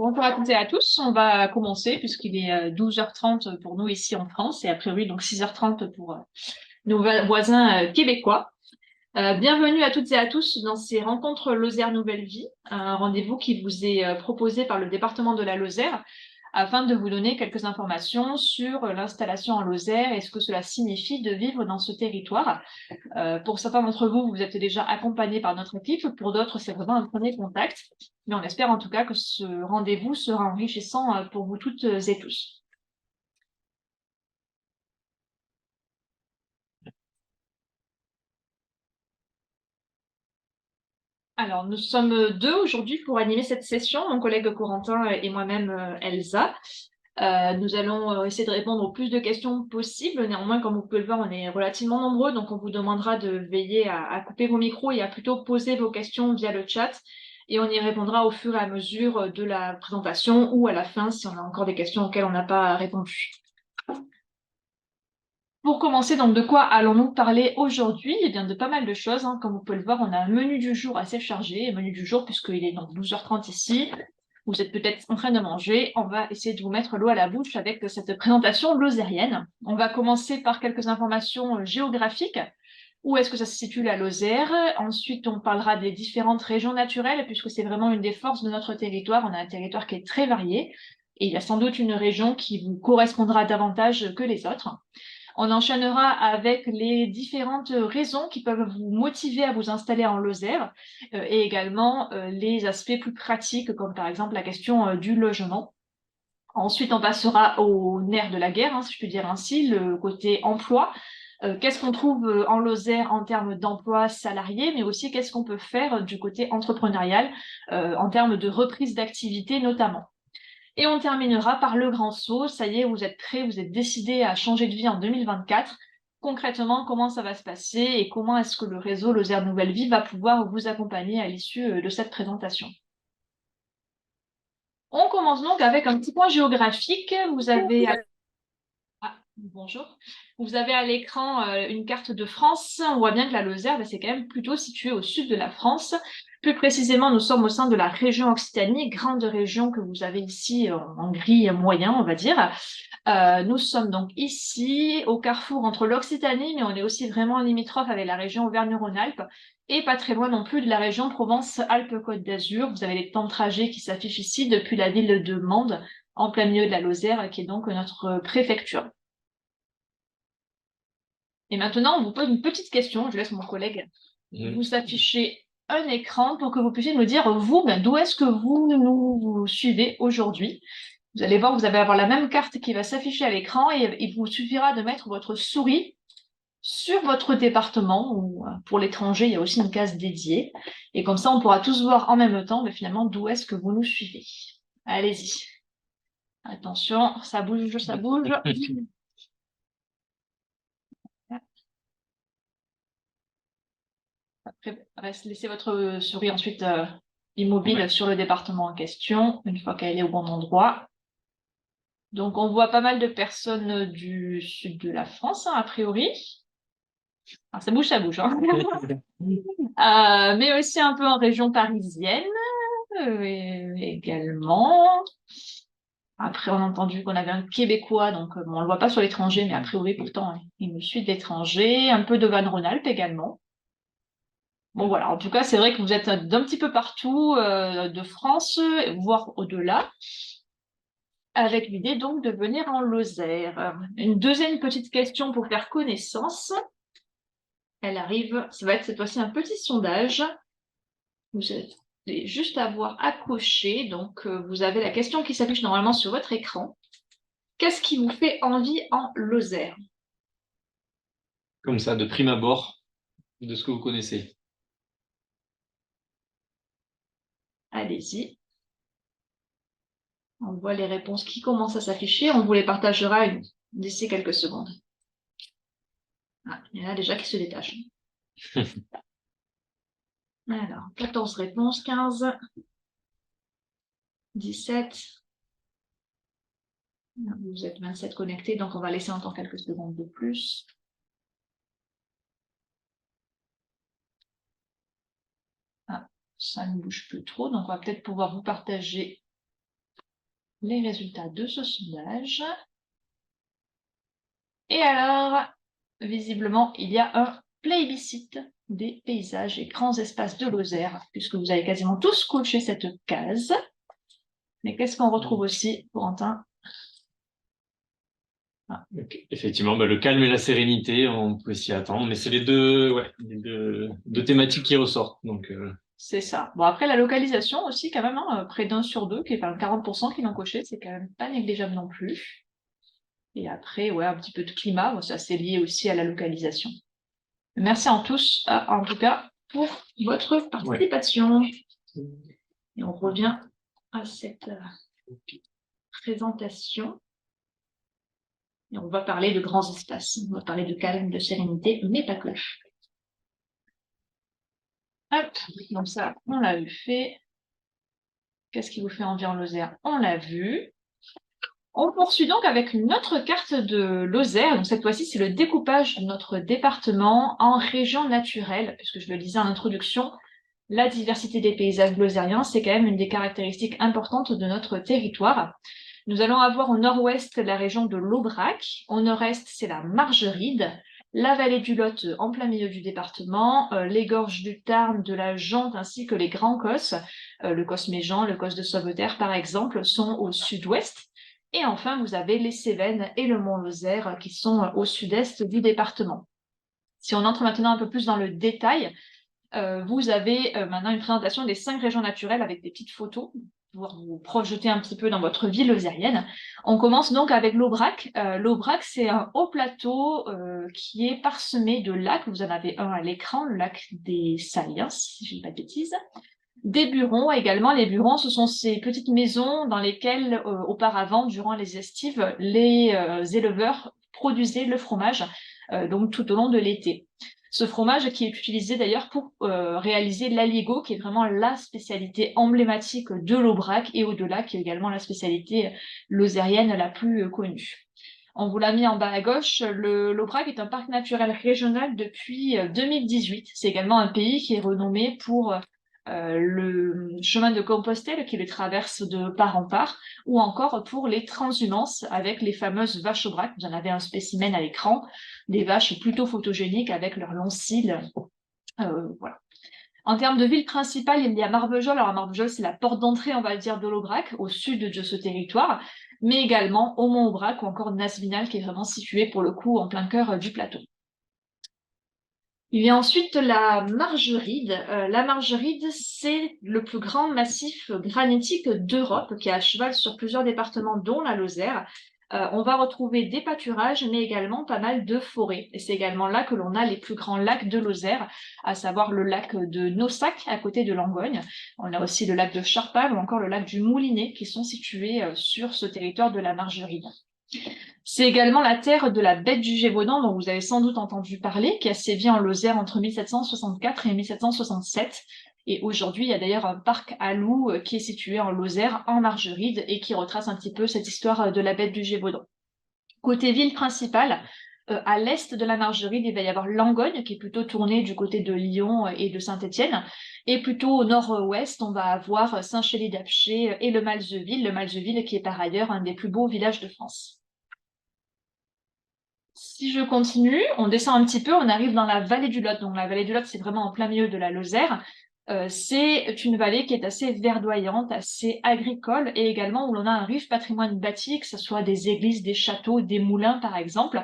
Bonjour à toutes et à tous. On va commencer puisqu'il est 12h30 pour nous ici en France et a priori donc 6h30 pour nos voisins québécois. Bienvenue à toutes et à tous dans ces rencontres Lozère Nouvelle Vie, un rendez-vous qui vous est proposé par le département de la Lozère afin de vous donner quelques informations sur l'installation en Lozère et ce que cela signifie de vivre dans ce territoire. Pour certains d'entre vous, vous êtes déjà accompagnés par notre équipe. Pour d'autres, c'est vraiment un premier contact. Mais on espère en tout cas que ce rendez-vous sera enrichissant pour vous toutes et tous. Alors, nous sommes deux aujourd'hui pour animer cette session, mon collègue Corentin et moi-même Elsa. Nous allons essayer de répondre au plus de questions possibles. Néanmoins, comme vous pouvez le voir, on est relativement nombreux, donc on vous demandera de veiller à couper vos micros et à plutôt poser vos questions via le chat. Et on y répondra au fur et à mesure de la présentation ou à la fin si on a encore des questions auxquelles on n'a pas répondu. Pour commencer, donc, de quoi allons-nous parler aujourd'hui? Eh bien, de pas mal de choses, hein. Comme vous pouvez le voir, on a un menu du jour assez chargé. Un menu du jour, puisqu'il est donc 12h30 ici. Vous êtes peut-être en train de manger. On va essayer de vous mettre l'eau à la bouche avec cette présentation lozérienne. On va commencer par quelques informations géographiques. Où est-ce que ça se situe, la Lozère? Ensuite, on parlera des différentes régions naturelles, puisque c'est vraiment une des forces de notre territoire. On a un territoire qui est très varié. Et il y a sans doute une région qui vous correspondra davantage que les autres. On enchaînera avec les différentes raisons qui peuvent vous motiver à vous installer en Lozère et également les aspects plus pratiques, comme par exemple la question du logement. Ensuite, on passera au nerf de la guerre, hein, si je puis dire ainsi, le côté emploi. Qu'est-ce qu'on trouve en Lozère en termes d'emploi salarié, mais aussi qu'est-ce qu'on peut faire du côté entrepreneurial en termes de reprise d'activité notamment. Et on terminera par le grand saut. Ça y est, vous êtes prêts, vous êtes décidés à changer de vie en 2024. Concrètement, comment ça va se passer et comment est-ce que le réseau Lozère Nouvelle Vie va pouvoir vous accompagner à l'issue de cette présentation. On commence donc avec un petit point géographique. Vous avez bonjour. Vous avez à l'écran une carte de France. On voit bien que la Lozère, c'est quand même plutôt situé au sud de la France. Plus précisément, nous sommes au sein de la région Occitanie, grande région que vous avez ici en gris moyen, on va dire. Nous sommes donc ici au carrefour entre l'Occitanie, mais on est aussi vraiment limitrophe avec la région Auvergne-Rhône-Alpes et pas très loin non plus de la région Provence-Alpes-Côte d'Azur. Vous avez les temps de trajet qui s'affichent ici depuis la ville de Mende, en plein milieu de la Lozère, qui est donc notre préfecture. Et maintenant, on vous pose une petite question. Je laisse mon collègue vous afficher un écran pour que vous puissiez nous dire, vous, d'où est-ce que vous nous suivez aujourd'hui? Vous allez voir, vous allez avoir la même carte qui va s'afficher à l'écran et il vous suffira de mettre votre souris sur votre département ou pour l'étranger, il y a aussi une case dédiée. Et comme ça, on pourra tous voir en même temps, mais finalement, d'où est-ce que vous nous suivez. Allez-y. Attention, ça bouge, ça bouge. Après, laissez votre souris ensuite immobile sur le département en question, une fois qu'elle est au bon endroit. Donc, on voit pas mal de personnes du sud de la France, hein, a priori. Ah, ça bouge, ça bouge. Hein. Mais aussi un peu en région parisienne également. Après, on a entendu qu'on avait un Québécois, donc bon, on le voit pas sur l'étranger, mais a priori, pourtant, il nous suit de l'étranger. Un peu de Auvergne-Rhône-Alpes également. Bon, voilà. En tout cas, c'est vrai que vous êtes d'un petit peu partout de France, voire au-delà, avec l'idée donc de venir en Lozère. Une deuxième petite question pour faire connaissance. Elle arrive, ça va être cette fois-ci un petit sondage. Vous allez juste avoir à cocher. Donc, vous avez la question qui s'affiche normalement sur votre écran. Qu'est-ce qui vous fait envie en Lozère? Comme ça, de prime abord, de ce que vous connaissez. Allez-y. On voit les réponses qui commencent à s'afficher. On vous les partagera d'ici quelques secondes. Ah, il y en a déjà qui se détachent. Alors, 14 réponses, 15, 17. Vous êtes 27 connectés, donc on va laisser encore quelques secondes de plus. Ah, ça ne bouge plus trop, donc on va peut-être pouvoir vous partager les résultats de ce sondage. Et alors, visiblement, il y a un plébiscite des paysages et grands espaces de Lozère, puisque vous avez quasiment tous coché cette case. Mais qu'est-ce qu'on retrouve aussi, Corentin? Effectivement, le calme et la sérénité, on peut s'y attendre, mais c'est les deux thématiques qui ressortent. Donc, C'est ça. Bon, après, la localisation aussi, quand même, hein, près d'un sur deux, qui est par 40% qui l'ont coché, c'est quand même pas négligeable non plus. Et après, ouais, un petit peu de climat, bon, ça c'est lié aussi à la localisation. Merci en tous, en tout cas, pour votre participation. Et on revient à cette présentation. Et on va parler de grands espaces. On va parler de calme, de sérénité, mais pas que. Hop, donc ça, on l'a eu fait. Qu'est-ce qui vous fait envie en Lozère? On l'a vu. On poursuit donc avec une autre carte de Lozère. Donc cette fois-ci, c'est le découpage de notre département en régions naturelles, puisque je le disais en introduction, la diversité des paysages lozériens, c'est quand même une des caractéristiques importantes de notre territoire. Nous allons avoir au nord-ouest la région de l'Aubrac, au nord-est c'est la Margeride, la vallée du Lot en plein milieu du département, les gorges du Tarn, de la Jonte ainsi que les Grands Cosses, le Cosse Méjean, le Cosse de Sauveterre par exemple, sont au sud-ouest. Et enfin, vous avez les Cévennes et le Mont-Lozère qui sont au sud-est du département. Si on entre maintenant un peu plus dans le détail, vous avez maintenant une présentation des 5 régions naturelles avec des petites photos pour vous projeter un petit peu dans votre ville lozérienne. On commence donc avec l'Aubrac. L'Aubrac, c'est un haut plateau qui est parsemé de lacs. Vous en avez un à l'écran, le lac des Saliens, si je ne dis pas de bêtises. Des burons également. Les burons, ce sont ces petites maisons dans lesquelles, auparavant, durant les estives, les éleveurs produisaient le fromage, donc tout au long de l'été. Ce fromage qui est utilisé d'ailleurs pour réaliser l'aligot, qui est vraiment la spécialité emblématique de l'Aubrac, et au-delà, qui est également la spécialité lozérienne la plus connue. On vous l'a mis en bas à gauche. L'Aubrac est un parc naturel régional depuis 2018. C'est également un pays qui est renommé pour le chemin de Compostelle qui le traverse de part en part, ou encore pour les transhumances avec les fameuses vaches Aubrac. Vous en avez un spécimen à l'écran, des vaches plutôt photogéniques avec leurs longs cils. Voilà. En termes de ville principale, il y a Marvejols. Alors Marvejols, c'est la porte d'entrée, on va dire, de l'Aubrac, au sud de ce territoire, mais également au Mont-Aubrac ou encore Nasvinal, qui est vraiment situé pour le coup en plein cœur du plateau. Il y a ensuite la Margeride. La Margeride, c'est le plus grand massif granitique d'Europe qui est à cheval sur plusieurs départements, dont la Lozère. On va retrouver des pâturages, mais également pas mal de forêts. Et c'est également là que l'on a les plus grands lacs de Lozère, à savoir le lac de Naussac, à côté de Langogne. On a aussi le lac de Charpal ou encore le lac du Moulinet, qui sont situés sur ce territoire de la Margeride. C'est également la terre de la bête du Gévaudan, dont vous avez sans doute entendu parler, qui a sévi en Lozère entre 1764 et 1767. Et aujourd'hui, il y a d'ailleurs un parc à loups qui est situé en Lozère, en Margeride, et qui retrace un petit peu cette histoire de la bête du Gévaudan. Côté ville principale, à l'est de la Margeride, il va y avoir Langogne, qui est plutôt tournée du côté de Lyon et de Saint-Étienne. Et plutôt au nord-ouest, on va avoir Saint-Chély-d'Apcher et le Malzeville qui est par ailleurs un des plus beaux villages de France. Si je continue, on descend un petit peu, on arrive dans la vallée du Lot. Donc la vallée du Lot, c'est vraiment en plein milieu de la Lozère. C'est une vallée qui est assez verdoyante, assez agricole, et également où l'on a un riche patrimoine bâti, que ce soit des églises, des châteaux, des moulins par exemple.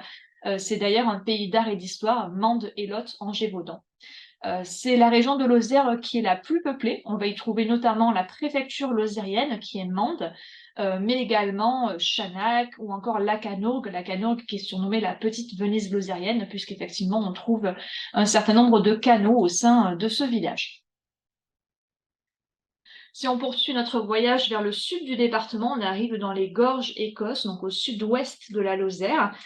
C'est d'ailleurs un pays d'art et d'histoire, Mende et Lot en Gévaudan. C'est la région de Lozère qui est la plus peuplée. On va y trouver notamment la préfecture lozérienne qui est Mende, mais également Chanac ou encore Lacanourgue qui est surnommée la petite Venise lozérienne, puisqu'effectivement on trouve un certain nombre de canaux au sein de ce village. Si on poursuit notre voyage vers le sud du département, on arrive dans les gorges Écosse, donc au sud-ouest de la Lozère.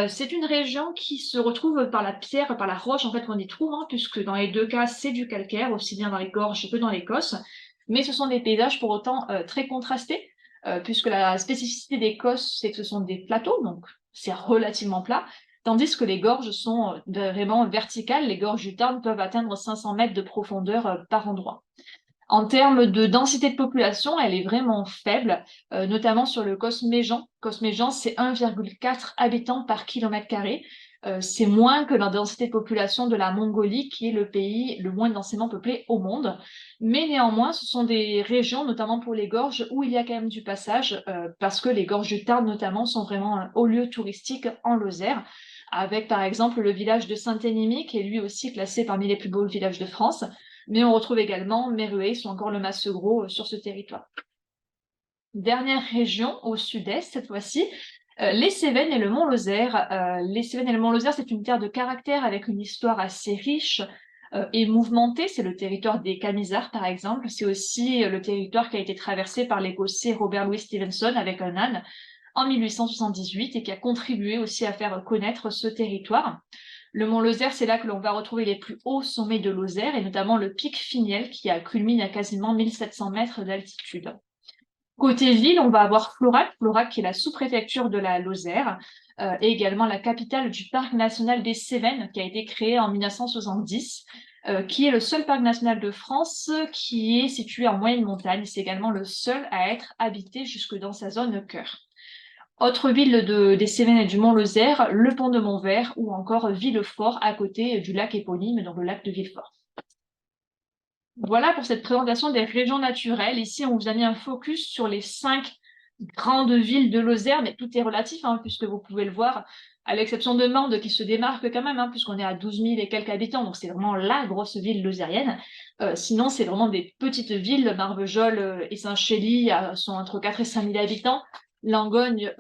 C'est une région qui se retrouve par la pierre, par la roche en fait qu'on y trouve, hein, puisque dans les deux cas c'est du calcaire, aussi bien dans les gorges que dans l'Écosse. Mais ce sont des paysages pour autant très contrastés, puisque la spécificité d'Écosse c'est que ce sont des plateaux, donc c'est relativement plat, tandis que les gorges sont vraiment verticales. Les gorges du Tarn peuvent atteindre 500 mètres de profondeur par endroit. En termes de densité de population, elle est vraiment faible, notamment sur le Cosméjan. Cosméjan, c'est 1,4 habitants par kilomètre carré. C'est moins que la densité de population de la Mongolie, qui est le pays le moins densément peuplé au monde. Mais néanmoins, ce sont des régions, notamment pour les gorges, où il y a quand même du passage, parce que les gorges du Tarn, notamment, sont vraiment un haut lieu touristique en Lozère, avec par exemple le village de Saint-Énimie, qui est lui aussi classé parmi les plus beaux villages de France. Mais on retrouve également Merueis ou encore le Massegros sur ce territoire. Dernière région au sud-est, cette fois-ci, les Cévennes et le Mont-Lozère. Les Cévennes et le Mont-Lozère, c'est une terre de caractère avec une histoire assez riche et mouvementée. C'est le territoire des Camisards, par exemple. C'est aussi le territoire qui a été traversé par l'Écossais Robert Louis Stevenson avec un âne en 1878 et qui a contribué aussi à faire connaître ce territoire. Le mont Lozère, c'est là que l'on va retrouver les plus hauts sommets de Lozère et notamment le pic Finiel qui culmine à quasiment 1700 mètres d'altitude. Côté ville, on va avoir Florac, Florac qui est la sous-préfecture de la Lozère et également la capitale du parc national des Cévennes qui a été créé en 1970, qui est le seul parc national de France qui est situé en moyenne montagne. C'est également le seul à être habité jusque dans sa zone cœur. Autre ville des Cévennes et du Mont-Lozère, le pont de Montvert ou encore Villefort à côté du lac éponyme, donc le lac de Villefort. Voilà pour cette présentation des régions naturelles. Ici, on vous a mis un focus sur les 5 grandes villes de Lozère, mais tout est relatif, hein, puisque vous pouvez le voir, à l'exception de Mende qui se démarque quand même, hein, puisqu'on est à 12 000 et quelques habitants, donc c'est vraiment la grosse ville lozérienne. Sinon, c'est vraiment des petites villes. Marvejols et Saint-Chély sont entre 4 et 5 000 habitants. Langogne,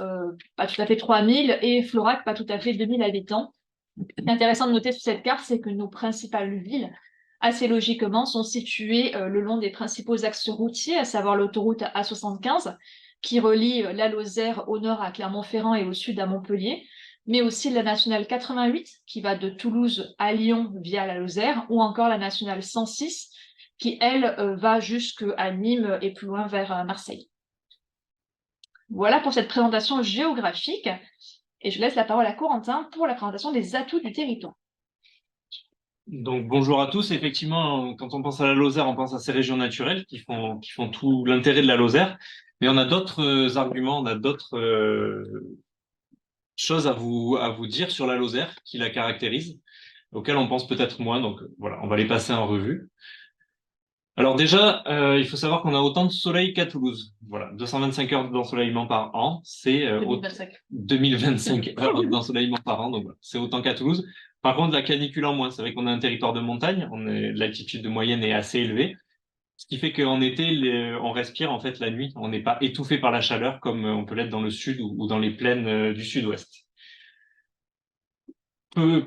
pas tout à fait 3 000, et Florac, pas tout à fait 2 000 habitants. Intéressant de noter sur cette carte, c'est que nos principales villes, assez logiquement, sont situées le long des principaux axes routiers, à savoir l'autoroute A75, qui relie la Lozère au nord à Clermont-Ferrand et au sud à Montpellier, mais aussi la nationale 88, qui va de Toulouse à Lyon via la Lozère, ou encore la nationale 106, qui, elle, va jusqu'à Nîmes et plus loin vers Marseille. Voilà pour cette présentation géographique. Et je laisse la parole à Corentin pour la présentation des atouts du territoire. Donc bonjour à tous. Effectivement, quand on pense à la Lozère, on pense à ces régions naturelles qui font tout l'intérêt de la Lozère. Mais on a d'autres arguments, on a d'autres choses à vous dire sur la Lozère qui la caractérisent, auxquelles on pense peut-être moins. Donc voilà, on va les passer en revue. Alors déjà, il faut savoir qu'on a autant de soleil qu'à Toulouse. Voilà, 225 heures d'ensoleillement par an, c'est 2025 heures d'ensoleillement par an, donc voilà, c'est autant qu'à Toulouse. Par contre, la canicule en moins, c'est vrai qu'on a un territoire de montagne, l'altitude de moyenne est assez élevée, ce qui fait qu'en été, on respire en fait la nuit, on n'est pas étouffé par la chaleur comme on peut l'être dans le sud ou dans les plaines du sud-ouest.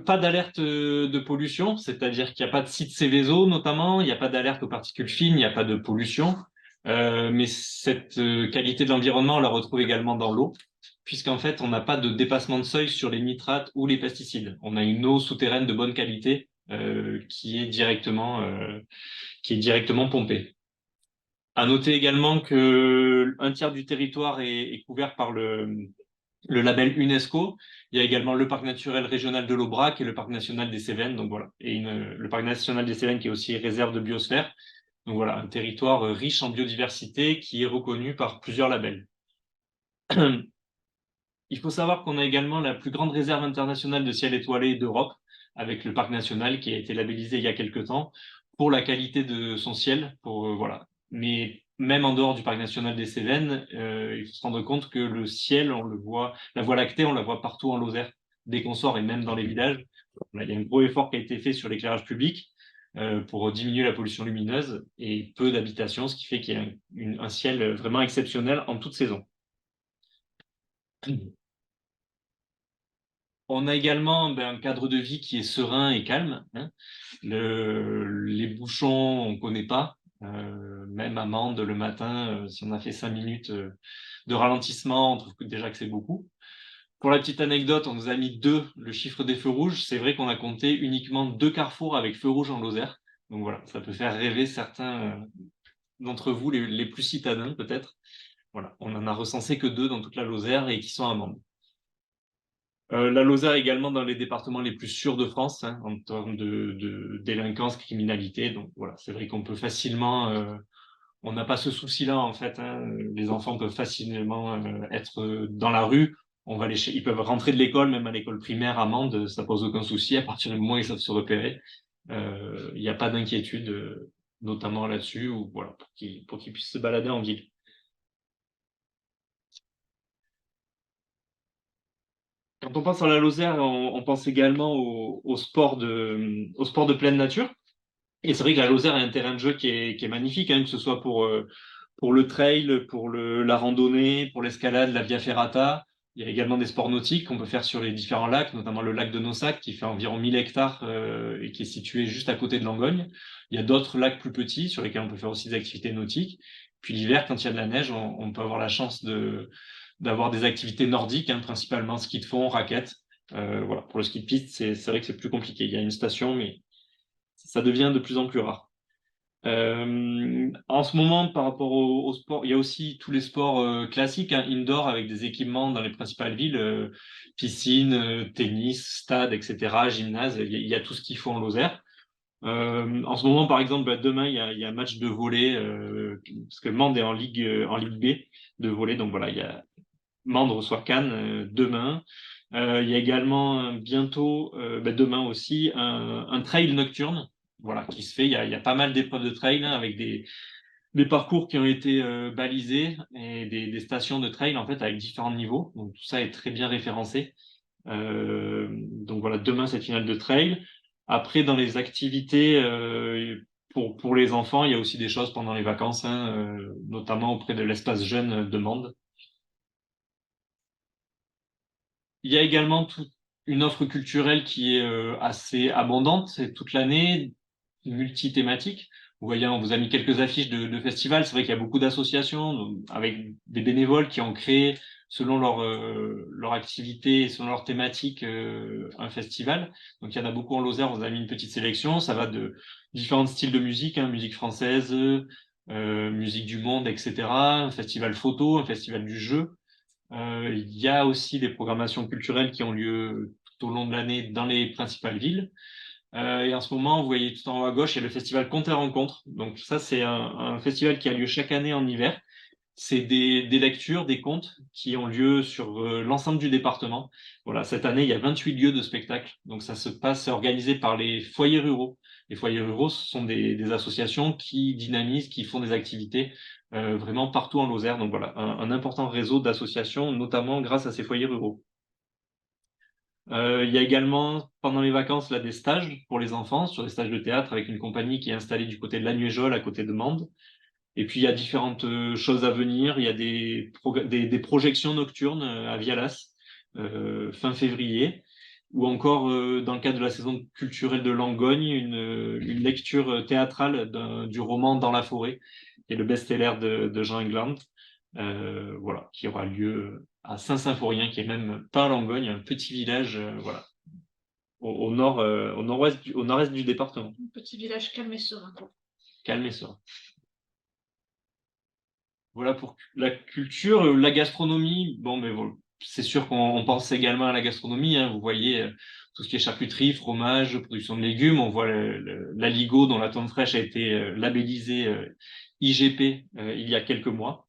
Pas d'alerte de pollution, c'est-à-dire qu'il n'y a pas de site Céveso notamment, il n'y a pas d'alerte aux particules fines, il n'y a pas de pollution. Mais cette qualité de l'environnement, on la retrouve également dans l'eau, puisqu'en fait, on n'a pas de dépassement de seuil sur les nitrates ou les pesticides. On a une eau souterraine de bonne qualité qui est directement pompée. À noter également que un tiers du territoire est couvert par le label UNESCO. Il y a également le parc naturel régional de l'Aubrac et le parc national des Cévennes. Donc voilà. Et le parc national des Cévennes qui est aussi réserve de biosphère. Donc voilà, un territoire riche en biodiversité qui est reconnu par plusieurs labels. Il faut savoir qu'on a également la plus grande réserve internationale de ciel étoilé d'Europe, avec le parc national qui a été labellisé il y a quelques temps pour la qualité de son ciel. Voilà. Mais même en dehors du parc national des Cévennes, il faut se rendre compte que le ciel, on le voit, la Voie lactée, on la voit partout en Lozère, dès qu'on sort et même dans les villages. Là, il y a un gros effort qui a été fait sur l'éclairage public pour diminuer la pollution lumineuse et peu d'habitations, ce qui fait qu'il y a un ciel vraiment exceptionnel en toute saison. On a également un cadre de vie qui est serein et calme. Hein. Les bouchons, on ne connaît pas. Même à Mende le matin, si on a fait 5 minutes de ralentissement, on trouve déjà que c'est beaucoup. Pour la petite anecdote, on nous a mis 2, le chiffre des feux rouges. C'est vrai qu'on a compté uniquement 2 carrefours avec feux rouges en Lozère. Donc voilà, ça peut faire rêver certains d'entre vous, les plus citadins peut-être. Voilà, on en a recensé que 2 dans toute la Lozère et qui sont à Mende. La Lozère est également dans les départements les plus sûrs de France, hein, en termes de délinquance, criminalité. Donc voilà, c'est vrai qu'on peut facilement, on n'a pas ce souci-là en fait, hein. Les enfants peuvent facilement être dans la rue. Ils peuvent rentrer de l'école, même à l'école primaire, à Mende, ça pose aucun souci à partir du moment où ils savent se repérer. Il n'y a pas d'inquiétude, notamment là-dessus, ou voilà, pour qu'ils puissent se balader en ville. Quand on pense à la Lozère, on pense également au sport de pleine nature. Et c'est vrai que la Lozère a un terrain de jeu qui est magnifique, hein, que ce soit pour le trail, pour la randonnée, pour l'escalade, la via ferrata. Il y a également des sports nautiques qu'on peut faire sur les différents lacs, notamment le lac de Nossac qui fait environ 1000 hectares et qui est situé juste à côté de Langogne. Il y a d'autres lacs plus petits sur lesquels on peut faire aussi des activités nautiques. Puis l'hiver, quand il y a de la neige, on peut avoir la chance d'avoir des activités nordiques, hein, principalement ski de fond, raquettes. Voilà. Pour le ski de piste, c'est vrai que c'est plus compliqué. Il y a une station, mais ça devient de plus en plus rare. En ce moment, par rapport au sport, il y a aussi tous les sports classiques, hein, indoor, avec des équipements dans les principales villes, piscine, tennis, stade, etc., gymnase, il y a tout ce qu'il faut en Lozère. En ce moment, par exemple, bah, demain, il y a un match de volley, parce que Mende est en Ligue B de volley, donc voilà, il y a Mende reçoit Cannes demain. Il y a également bientôt, bah, demain aussi, un trail nocturne, voilà, qui se fait. Il y a pas mal d'épreuves de trail, hein, avec des parcours qui ont été balisés et des stations de trail en fait avec différents niveaux. Donc tout ça est très bien référencé. Donc voilà, demain cette finale de trail. Après, dans les activités pour les enfants, il y a aussi des choses pendant les vacances, hein, notamment auprès de l'espace jeune de Mende. Il y a également une offre culturelle qui est assez abondante, c'est toute l'année, multi-thématique. Vous voyez, on vous a mis quelques affiches de festivals. C'est vrai qu'il y a beaucoup d'associations avec des bénévoles qui ont créé, selon leur activité, selon leur thématique, un festival. Donc, il y en a beaucoup en Lozère. On vous a mis une petite sélection. Ça va de différents styles de musique, hein, musique française, musique du monde, etc. Un festival photo, un festival du jeu. Il y a aussi des programmations culturelles qui ont lieu tout au long de l'année dans les principales villes. Et en ce moment, vous voyez tout en haut à gauche, il y a le festival Contes et Rencontres. Donc ça, c'est un festival qui a lieu chaque année en hiver. C'est des lectures, des contes qui ont lieu sur l'ensemble du département. Voilà, cette année, il y a 28 lieux de spectacle. Donc ça se passe, c'est organisé par les foyers ruraux. Les foyers ruraux, ce sont des associations qui dynamisent, qui font des activités vraiment partout en Lozère. Donc voilà, un important réseau d'associations, notamment grâce à ces foyers ruraux. Il y a également, pendant les vacances, là, des stages pour les enfants, sur des stages de théâtre avec une compagnie qui est installée du côté de Lanuéjol, à côté de Mende. Et puis, il y a différentes choses à venir. Il y a des projections nocturnes à Vialas, fin février, ou encore, dans le cadre de la saison culturelle de Langogne, une lecture théâtrale du roman Dans la forêt, qui est le best-seller de Jean England, voilà, qui aura lieu à Saint-Symphorien, qui est même pas à Langogne, un petit village, voilà, au nord, au nord-ouest au nord-est du département. Un petit village calme et serein. Calme et serein. Voilà pour la culture, la gastronomie. Bon, mais bon, c'est sûr qu'on pense également à la gastronomie, hein. Vous voyez tout ce qui est charcuterie, fromage, production de légumes. On voit l'Aligot dont la tome fraîche a été labellisée IGP il y a quelques mois.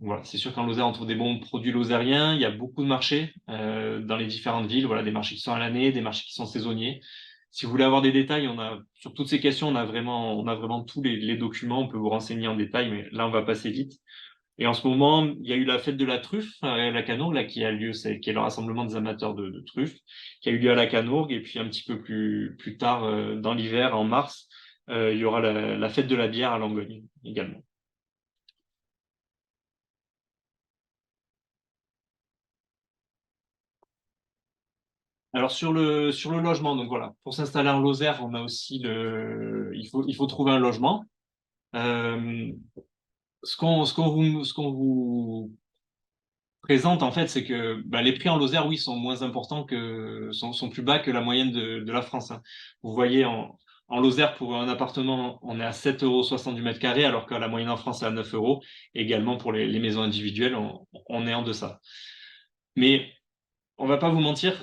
Voilà, c'est sûr qu'en Lozère, on trouve des bons produits lozériens. Il y a beaucoup de marchés dans les différentes villes. Voilà, des marchés qui sont à l'année, des marchés qui sont saisonniers. Si vous voulez avoir des détails, sur toutes ces questions, on a vraiment tous les documents. On peut vous renseigner en détail, mais là, on va passer vite. Et en ce moment, il y a eu la fête de la truffe à la Canourgue, là, qui a lieu, qui est le rassemblement des amateurs de truffes, qui a eu lieu à la Canourgue. Et puis un petit peu plus tard, dans l'hiver, en mars, il y aura la fête de la bière à Langogne également. Alors sur le logement, donc voilà, pour s'installer en Lozère, on a aussi il faut trouver un logement. Euh, ce qu'on vous présente en fait, c'est que bah, les prix en Lozère, oui, sont moins importants sont plus bas que la moyenne de la France, hein. Vous voyez en Lozère pour un appartement, on est à 7,60 € du mètre carré, alors que la moyenne en France est à 9 €. Également pour les maisons individuelles, on est en deçà. Mais on va pas vous mentir,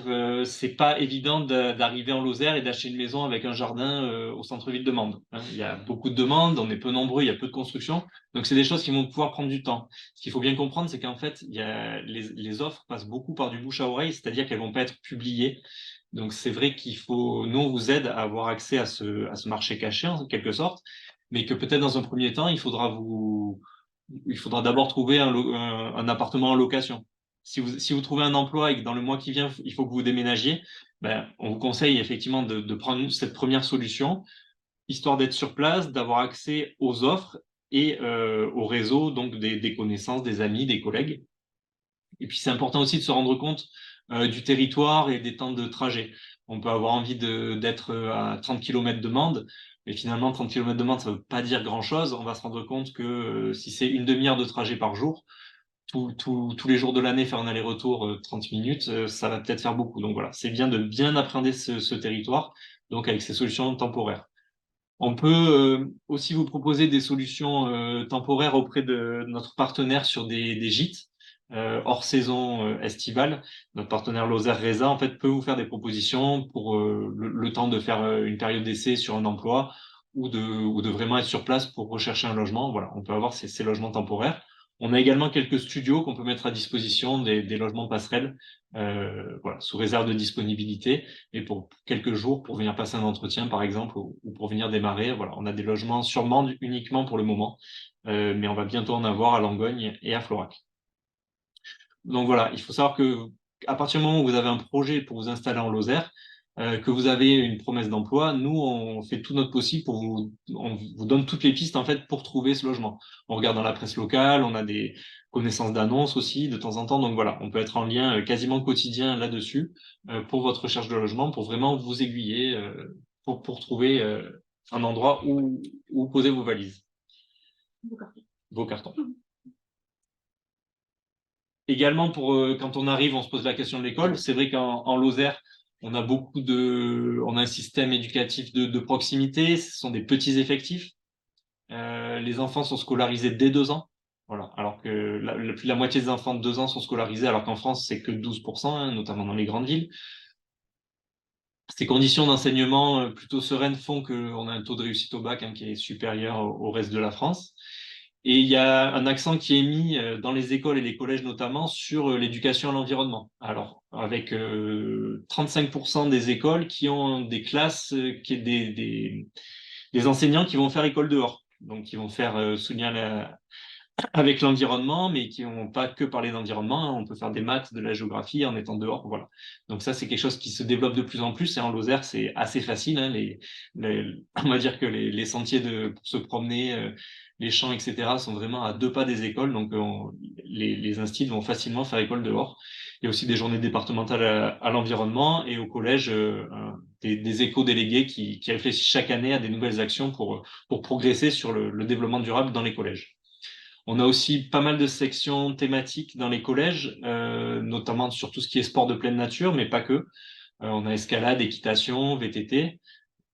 c'est pas évident d'arriver en Lozère et d'acheter une maison avec un jardin au centre-ville de Mende, hein. Il y a beaucoup de demandes, on est peu nombreux, il y a peu de construction, donc c'est des choses qui vont pouvoir prendre du temps. Ce qu'il faut bien comprendre, c'est qu'en fait, les offres passent beaucoup par du bouche à oreille, c'est-à-dire qu'elles vont pas être publiées. Donc c'est vrai qu'il faut, nous on vous aide à avoir accès à ce marché caché en quelque sorte, mais que peut-être dans un premier temps, il faudra d'abord trouver un appartement en location. Si vous trouvez un emploi et que dans le mois qui vient, il faut que vous déménagiez, ben, on vous conseille effectivement de prendre cette première solution, histoire d'être sur place, d'avoir accès aux offres et au réseau, donc des connaissances, des amis, des collègues. Et puis c'est important aussi de se rendre compte du territoire et des temps de trajet. On peut avoir envie d'être à 30 km de Mende, mais finalement 30 km de Mende, ça ne veut pas dire grand-chose. On va se rendre compte que si c'est une demi-heure de trajet par jour, tous les jours de l'année, faire un aller-retour 30 minutes, ça va peut-être faire beaucoup. Donc voilà, c'est bien de bien appréhender ce territoire, donc avec ces solutions temporaires. On peut aussi vous proposer des solutions temporaires auprès de notre partenaire sur des gîtes hors saison estivale. Notre partenaire Lozère Reza en fait peut vous faire des propositions pour le temps de faire une période d'essai sur un emploi ou de vraiment être sur place pour rechercher un logement. Voilà, on peut avoir ces logements temporaires. On a également quelques studios qu'on peut mettre à disposition, des logements passerelles, voilà, sous réserve de disponibilité et pour quelques jours pour venir passer un entretien, par exemple, ou pour venir démarrer. Voilà, on a des logements sur Mende uniquement pour le moment, mais on va bientôt en avoir à Langogne et à Florac. Donc voilà, il faut savoir que à partir du moment où vous avez un projet pour vous installer en Lozère, que vous avez une promesse d'emploi, nous on fait tout notre possible pour on vous donne toutes les pistes en fait pour trouver ce logement. On regarde dans la presse locale, on a des connaissances d'annonces aussi de temps en temps, donc voilà, on peut être en lien quasiment quotidien là-dessus pour votre recherche de logement, pour vraiment vous aiguiller pour trouver un endroit où poser vos valises, vos cartons. Également, quand on arrive, on se pose la question de l'école. C'est vrai qu'en Lozère, on a un système éducatif de proximité. Ce sont des petits effectifs. Les enfants sont scolarisés dès 2 ans. Voilà. Alors que plus de la moitié des enfants de 2 ans sont scolarisés, alors qu'en France, c'est que 12%, hein, notamment dans les grandes villes. Ces conditions d'enseignement plutôt sereines font qu'on a un taux de réussite au bac, hein, qui est supérieur au reste de la France. Et il y a un accent qui est mis dans les écoles et les collèges notamment sur l'éducation à l'environnement. Alors, avec 35% des écoles qui ont des classes, des enseignants qui vont faire école dehors. Donc, qui vont faire soutenir avec l'environnement, mais qui n'ont pas que parlé d'environnement, hein. On peut faire des maths, de la géographie en étant dehors. Voilà. Donc ça, c'est quelque chose qui se développe de plus en plus. Et en Lozère, c'est assez facile, hein. On va dire que les sentiers pour se promener, les champs, etc., sont vraiment à 2 pas des écoles. Donc les instituts vont facilement faire école dehors. Il y a aussi des journées départementales à l'environnement et au collège, des éco-délégués qui réfléchissent chaque année à des nouvelles actions pour progresser sur le développement durable dans les collèges. On a aussi pas mal de sections thématiques dans les collèges, notamment sur tout ce qui est sport de pleine nature, mais pas que. On a escalade, équitation, VTT,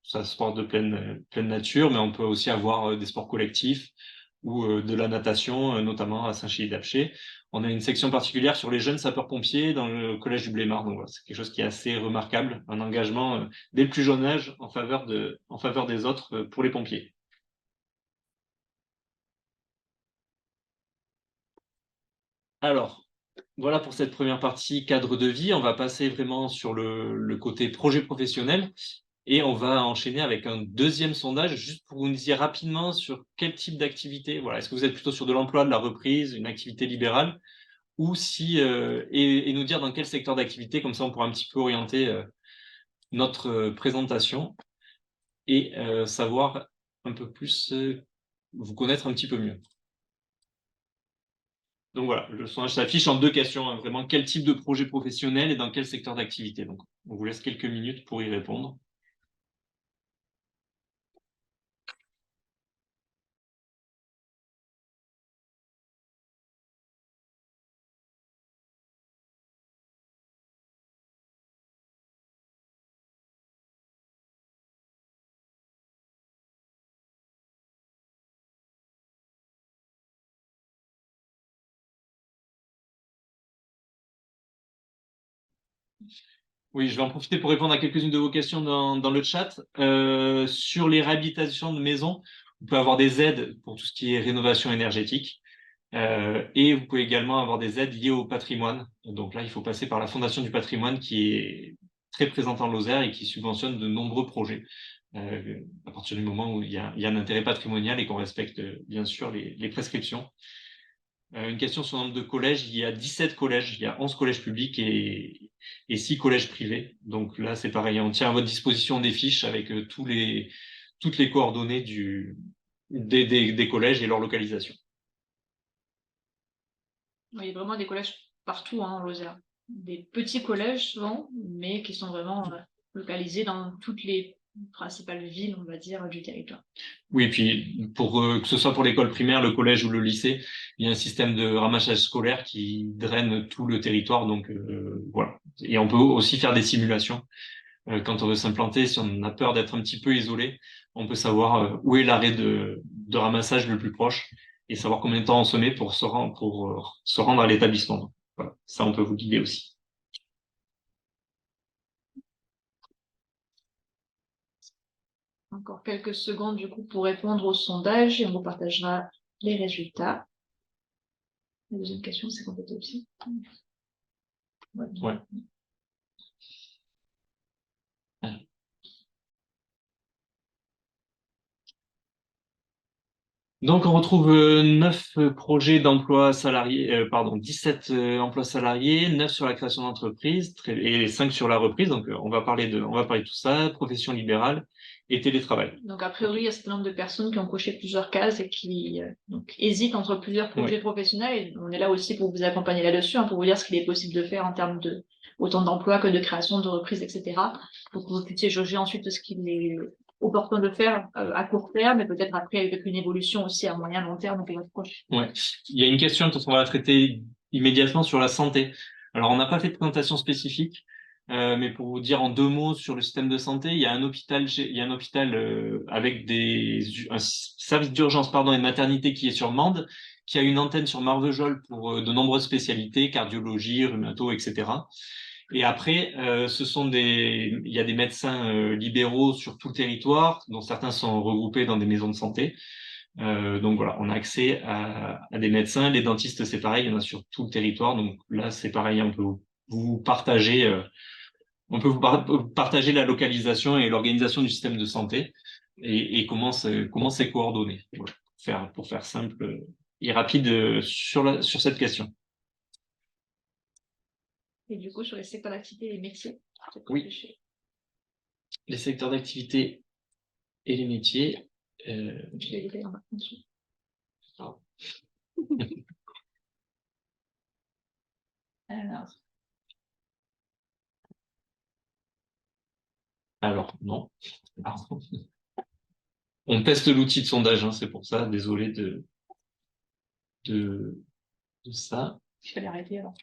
ça sport de pleine nature, mais on peut aussi avoir des sports collectifs ou de la natation, notamment à Saint-Chély-d'Apcher. On a une section particulière sur les jeunes sapeurs-pompiers dans le collège du Blémard. Donc voilà, c'est quelque chose qui est assez remarquable, un engagement dès le plus jeune âge en faveur des autres pour les pompiers. Alors, voilà pour cette première partie cadre de vie. On va passer vraiment sur le côté projet professionnel et on va enchaîner avec un deuxième sondage juste pour nous dire rapidement sur quel type d'activité. Voilà, est-ce que vous êtes plutôt sur de l'emploi, de la reprise, une activité libérale ou si et nous dire dans quel secteur d'activité, comme ça on pourra un petit peu orienter notre présentation et savoir un peu plus, vous connaître un petit peu mieux. Donc voilà, le sondage s'affiche en 2 questions, hein, vraiment quel type de projet professionnel et dans quel secteur d'activité. Donc, on vous laisse quelques minutes pour y répondre. Oui, je vais en profiter pour répondre à quelques-unes de vos questions dans le chat. Sur les réhabilitations de maisons, vous pouvez avoir des aides pour tout ce qui est rénovation énergétique. Et vous pouvez également avoir des aides liées au patrimoine. Donc là, il faut passer par la Fondation du patrimoine qui est très présente en Lozère et qui subventionne de nombreux projets. À partir du moment où il y a un intérêt patrimonial et qu'on respecte bien sûr les prescriptions. Une question sur le nombre de collèges. Il y a 17 collèges, il y a 11 collèges publics et 6 collèges privés. Donc là, c'est pareil, on tient à votre disposition des fiches avec toutes les coordonnées des collèges et leur localisation. Oui, il y a vraiment des collèges partout hein, en Lozère. Des petits collèges souvent, mais qui sont vraiment localisés dans toutes les principales villes, on va dire, du territoire. Oui, et puis pour que ce soit pour l'école primaire, le collège ou le lycée, il y a un système de ramassage scolaire qui draine tout le territoire. Donc voilà. Et on peut aussi faire des simulations. Quand on veut s'implanter, si on a peur d'être un petit peu isolé, on peut savoir où est l'arrêt de ramassage le plus proche et savoir combien de temps on se met pour se rendre à l'établissement. Voilà. Ça, on peut vous guider aussi. Encore quelques secondes du coup pour répondre au sondage et on vous partagera les résultats. La deuxième question, c'est complété aussi. Ouais. Donc, on retrouve 9 projets d'emploi salariés, pardon, 17 emplois salariés, 9 sur la création d'entreprise et 5 sur la reprise. Donc, on va parler de tout ça, profession libérale et télétravail. Donc, a priori, il y a un certain nombre de personnes qui ont coché plusieurs cases et qui donc, hésitent entre plusieurs projets professionnels. Et on est là aussi pour vous accompagner là-dessus, hein, pour vous dire ce qu'il est possible de faire en termes de autant d'emplois que de création, de reprise, etc. Pour que vous puissiez jauger ensuite ce qu'il est opportun de faire à court terme, et peut-être après avec une évolution aussi à moyen long terme pour votre proche. Ouais. Il y a une question, on va la traiter immédiatement sur la santé. Alors, on n'a pas fait de présentation spécifique, mais pour vous dire en 2 mots sur le système de santé, il y a un hôpital, avec un service d'urgence, pardon, et de maternité qui est sur Mende, qui a une antenne sur Marvejols pour de nombreuses spécialités, cardiologie, rhumato, etc. Et après, il y a des médecins libéraux sur tout le territoire, dont certains sont regroupés dans des maisons de santé. Donc voilà, on a accès à des médecins. Les dentistes, c'est pareil, il y en a sur tout le territoire. Donc là, c'est pareil, vous partager, on peut partager la localisation et l'organisation du système de santé et comment c'est coordonné. Voilà, pour faire simple et rapide sur cette question. Et du coup, sur les secteurs d'activité et les métiers. Oui. Les secteurs d'activité et les métiers. Je vais les en dessous. Alors, non. On teste l'outil de sondage, hein, c'est pour ça. Désolé de ça. Je vais l'arrêter alors.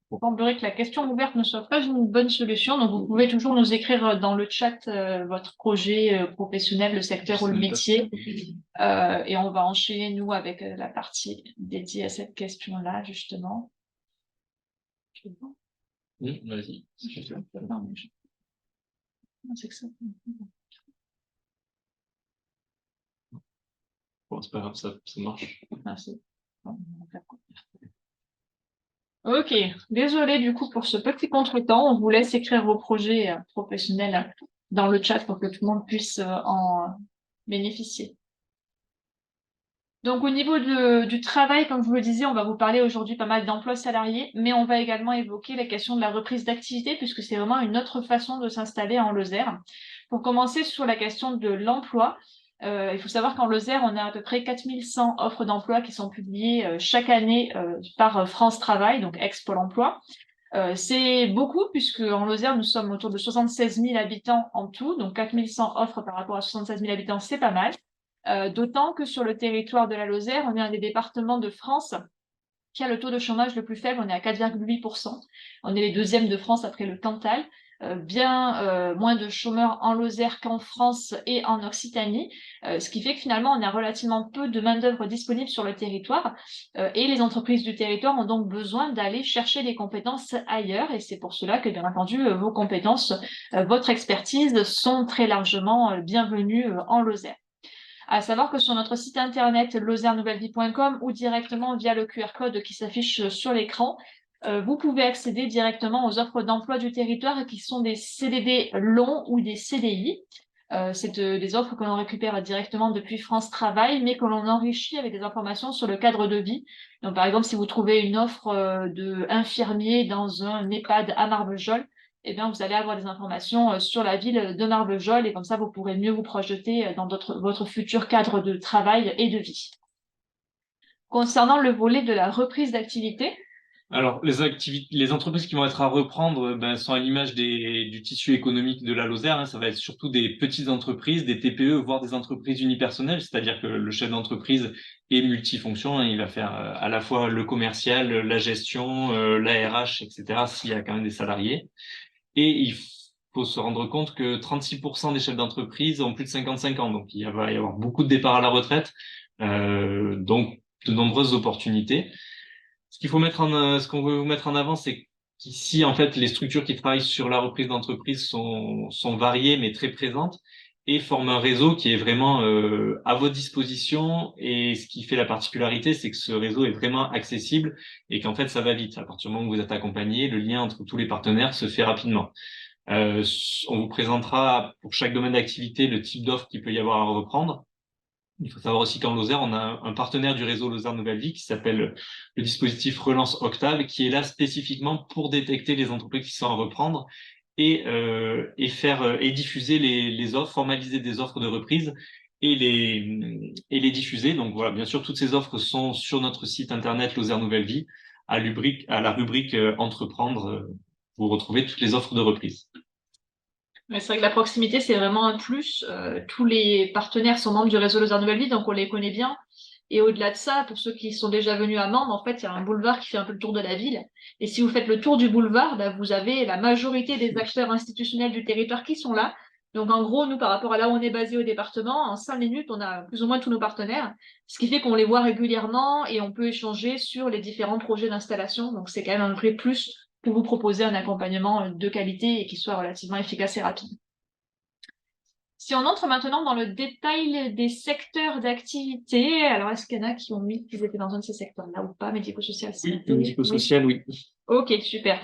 Il semblerait que la question ouverte ne soit pas une bonne solution, donc vous pouvez toujours nous écrire dans le chat votre projet professionnel, le secteur ou le métier, et on va enchaîner nous avec la partie dédiée à cette question-là justement. Vas-y. C'est que ça. Bon, c'est pas grave, ça marche. Merci. Ok, désolé du coup pour ce petit contretemps. On vous laisse écrire vos projets professionnels dans le chat pour que tout le monde puisse en bénéficier. Donc au niveau du travail, comme je vous le disais, on va vous parler aujourd'hui pas mal d'emplois salariés, mais on va également évoquer la question de la reprise d'activité puisque c'est vraiment une autre façon de s'installer en Lozère. Pour commencer sur la question de l'emploi, il faut savoir qu'en Lozère, on a à peu près 4100 offres d'emploi qui sont publiées chaque année par France Travail, donc ex-Pôle emploi. C'est beaucoup puisque en Lozère, nous sommes autour de 76 000 habitants en tout, donc 4100 offres par rapport à 76 000 habitants, c'est pas mal. D'autant que sur le territoire de la Lozère, on est un des départements de France qui a le taux de chômage le plus faible, on est à 4,8%. On est les deuxièmes de France après le Cantal. bien moins de chômeurs en Lozère qu'en France et en Occitanie, ce qui fait que finalement on a relativement peu de main-d'œuvre disponible sur le territoire et les entreprises du territoire ont donc besoin d'aller chercher des compétences ailleurs et c'est pour cela que bien entendu vos compétences, votre expertise sont très largement bienvenues en Lozère. À savoir que sur notre site internet lozernenouvellevie.com ou directement via le QR code qui s'affiche sur l'écran, vous pouvez accéder directement aux offres d'emploi du territoire qui sont des CDD longs ou des CDI. C'est des offres que l'on récupère directement depuis France Travail, mais que l'on enrichit avec des informations sur le cadre de vie. Donc, par exemple, si vous trouvez une offre d'infirmier dans un EHPAD à Marvejols, eh bien, vous allez avoir des informations sur la ville de Marvejols et comme ça, vous pourrez mieux vous projeter dans votre futur cadre de travail et de vie. Concernant le volet de la reprise d'activité, Alors, les entreprises qui vont être à reprendre sont à l'image du tissu économique de la Lozère, hein. Ça va être surtout des petites entreprises, des TPE, voire des entreprises unipersonnelles, c'est-à-dire que le chef d'entreprise est multifonction, hein. Il va faire à la fois le commercial, la gestion, la RH, etc., s'il y a quand même des salariés. Et il faut se rendre compte que 36% des chefs d'entreprise ont plus de 55 ans, donc il va y avoir beaucoup de départs à la retraite, donc de nombreuses opportunités. Ce qu'on veut vous mettre en avant, c'est qu'ici, en fait, les structures qui travaillent sur la reprise d'entreprise sont variées, mais très présentes, et forment un réseau qui est vraiment à votre disposition. Et ce qui fait la particularité, c'est que ce réseau est vraiment accessible et qu'en fait, ça va vite. À partir du moment où vous êtes accompagné, le lien entre tous les partenaires se fait rapidement. Euh, on vous présentera pour chaque domaine d'activité le type d'offre qu'il peut y avoir à reprendre. Il faut savoir aussi qu'en Lozère, on a un partenaire du réseau Lozère Nouvelle Vie qui s'appelle le dispositif Relance Octave, qui est là spécifiquement pour détecter les entreprises qui sont à reprendre et diffuser les offres, formaliser des offres de reprise et les diffuser. Donc voilà, bien sûr, toutes ces offres sont sur notre site internet Lozère Nouvelle Vie, à la rubrique Entreprendre, vous retrouvez toutes les offres de reprise. mais c'est vrai que la proximité, c'est vraiment un plus. Tous les partenaires sont membres du réseau Lozère Nouvelle Vie, donc on les connaît bien. Et au-delà de ça, pour ceux qui sont déjà venus à Mende, en fait, il y a un boulevard qui fait un peu le tour de la ville. Et si vous faites le tour du boulevard, bah, vous avez la majorité des acteurs institutionnels du territoire qui sont là. Donc, en gros, nous, par rapport à là où on est basé au département, en 5 minutes, on a plus ou moins tous nos partenaires, ce qui fait qu'on les voit régulièrement et on peut échanger sur les différents projets d'installation. Donc, c'est quand même un vrai plus pour vous proposer un accompagnement de qualité et qui soit relativement efficace et rapide. Si on entre maintenant dans le détail des secteurs d'activité, alors est-ce qu'il y en a qui ont mis qu'ils étaient dans un de ces secteurs-là ou pas? Médico-social, Oui, médico-social, oui. Ok, super.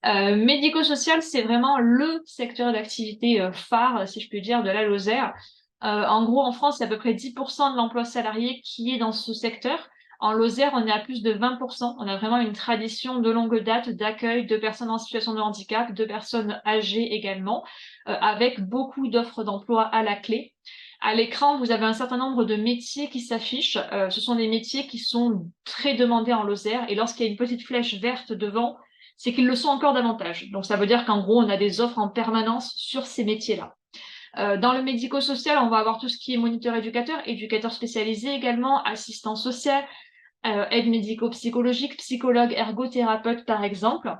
Médico-social, c'est vraiment le secteur d'activité phare, si je peux dire, de la Lozère. En gros, en France, il y a à peu près 10% de l'emploi salarié qui est dans ce secteur. En Lozère, on est à plus de 20%. On a vraiment une tradition de longue date d'accueil de personnes en situation de handicap, de personnes âgées également, avec beaucoup d'offres d'emploi à la clé. À l'écran, vous avez un certain nombre de métiers qui s'affichent. Ce sont des métiers qui sont très demandés en Lozère. Et lorsqu'il y a une petite flèche verte devant, c'est qu'ils le sont encore davantage. Donc, ça veut dire qu'en gros, on a des offres en permanence sur ces métiers-là. Dans le médico-social, on va avoir tout ce qui est moniteur éducateur, éducateur spécialisé également, assistant social, aide médico-psychologique, psychologue, ergothérapeute par exemple.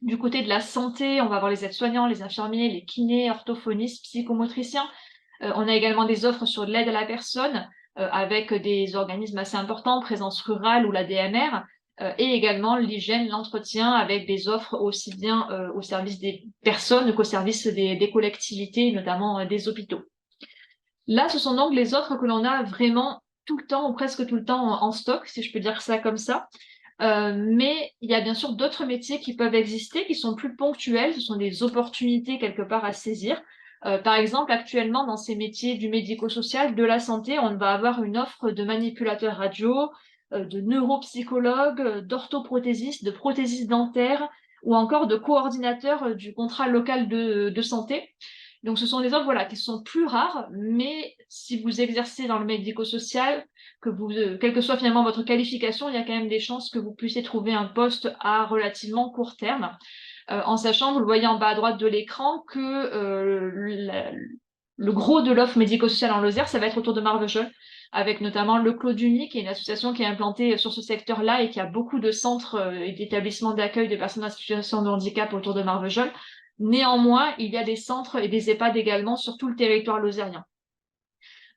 Du côté de la santé, on va avoir les aides-soignants, les infirmiers, les kinés, orthophonistes, psychomotriciens. On a également des offres sur l'aide à la personne avec des organismes assez importants, Présence Rurale ou la DMR, et également l'hygiène, l'entretien avec des offres aussi bien au service des personnes qu'au service des collectivités, notamment des hôpitaux. Là, ce sont donc les offres que l'on a vraiment tout le temps ou presque tout le temps en stock, si je peux dire ça comme ça. Mais il y a bien sûr d'autres métiers qui peuvent exister, qui sont plus ponctuels, ce sont des opportunités quelque part à saisir. Par exemple, actuellement, dans ces métiers du médico-social, de la santé, on va avoir une offre de manipulateur radio, de neuropsychologue, d'orthoprothésiste, de prothésiste dentaire ou encore de coordinateur du contrat local de santé. Donc, ce sont des offres voilà, qui sont plus rares, mais si vous exercez dans le médico-social, quelle que soit finalement votre qualification, il y a quand même des chances que vous puissiez trouver un poste à relativement court terme. En sachant, vous le voyez en bas à droite de l'écran, que le gros de l'offre médico-sociale en Lozère, ça va être autour de Marvejols, avec notamment le Clos du Nid, qui est une association qui est implantée sur ce secteur-là et qui a beaucoup de centres et d'établissements d'accueil de personnes en situation de handicap autour de Marvejols. Néanmoins, il y a des centres et des EHPAD également sur tout le territoire lozérien.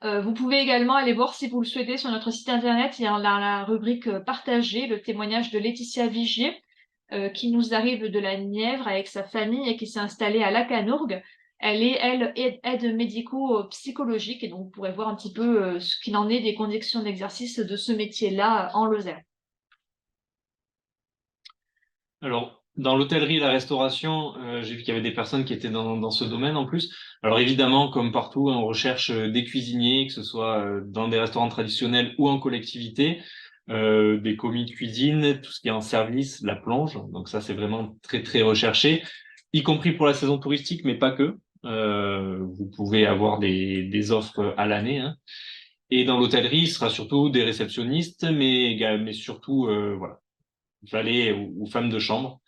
Vous pouvez également aller voir, si vous le souhaitez, sur notre site internet, il y a la rubrique partagée, le témoignage de Laetitia Vigier, qui nous arrive de la Nièvre avec sa famille et qui s'est installée à Lacanourgue. Elle est, elle, aide médico-psychologique, et donc vous pourrez voir un petit peu ce qu'il en est des conditions d'exercice de ce métier-là en Lozère. Alors, dans l'hôtellerie et la restauration, j'ai vu qu'il y avait des personnes qui étaient dans ce domaine en plus. Alors évidemment, comme partout, on recherche des cuisiniers, que ce soit dans des restaurants traditionnels ou en collectivité, des commis de cuisine, tout ce qui est en service, la plonge. Donc ça, c'est vraiment très, très recherché, y compris pour la saison touristique, mais pas que. Vous pouvez avoir des offres à l'année, hein. Et dans l'hôtellerie, ce sera surtout des réceptionnistes, mais surtout, voilà, valets ou femmes de chambre.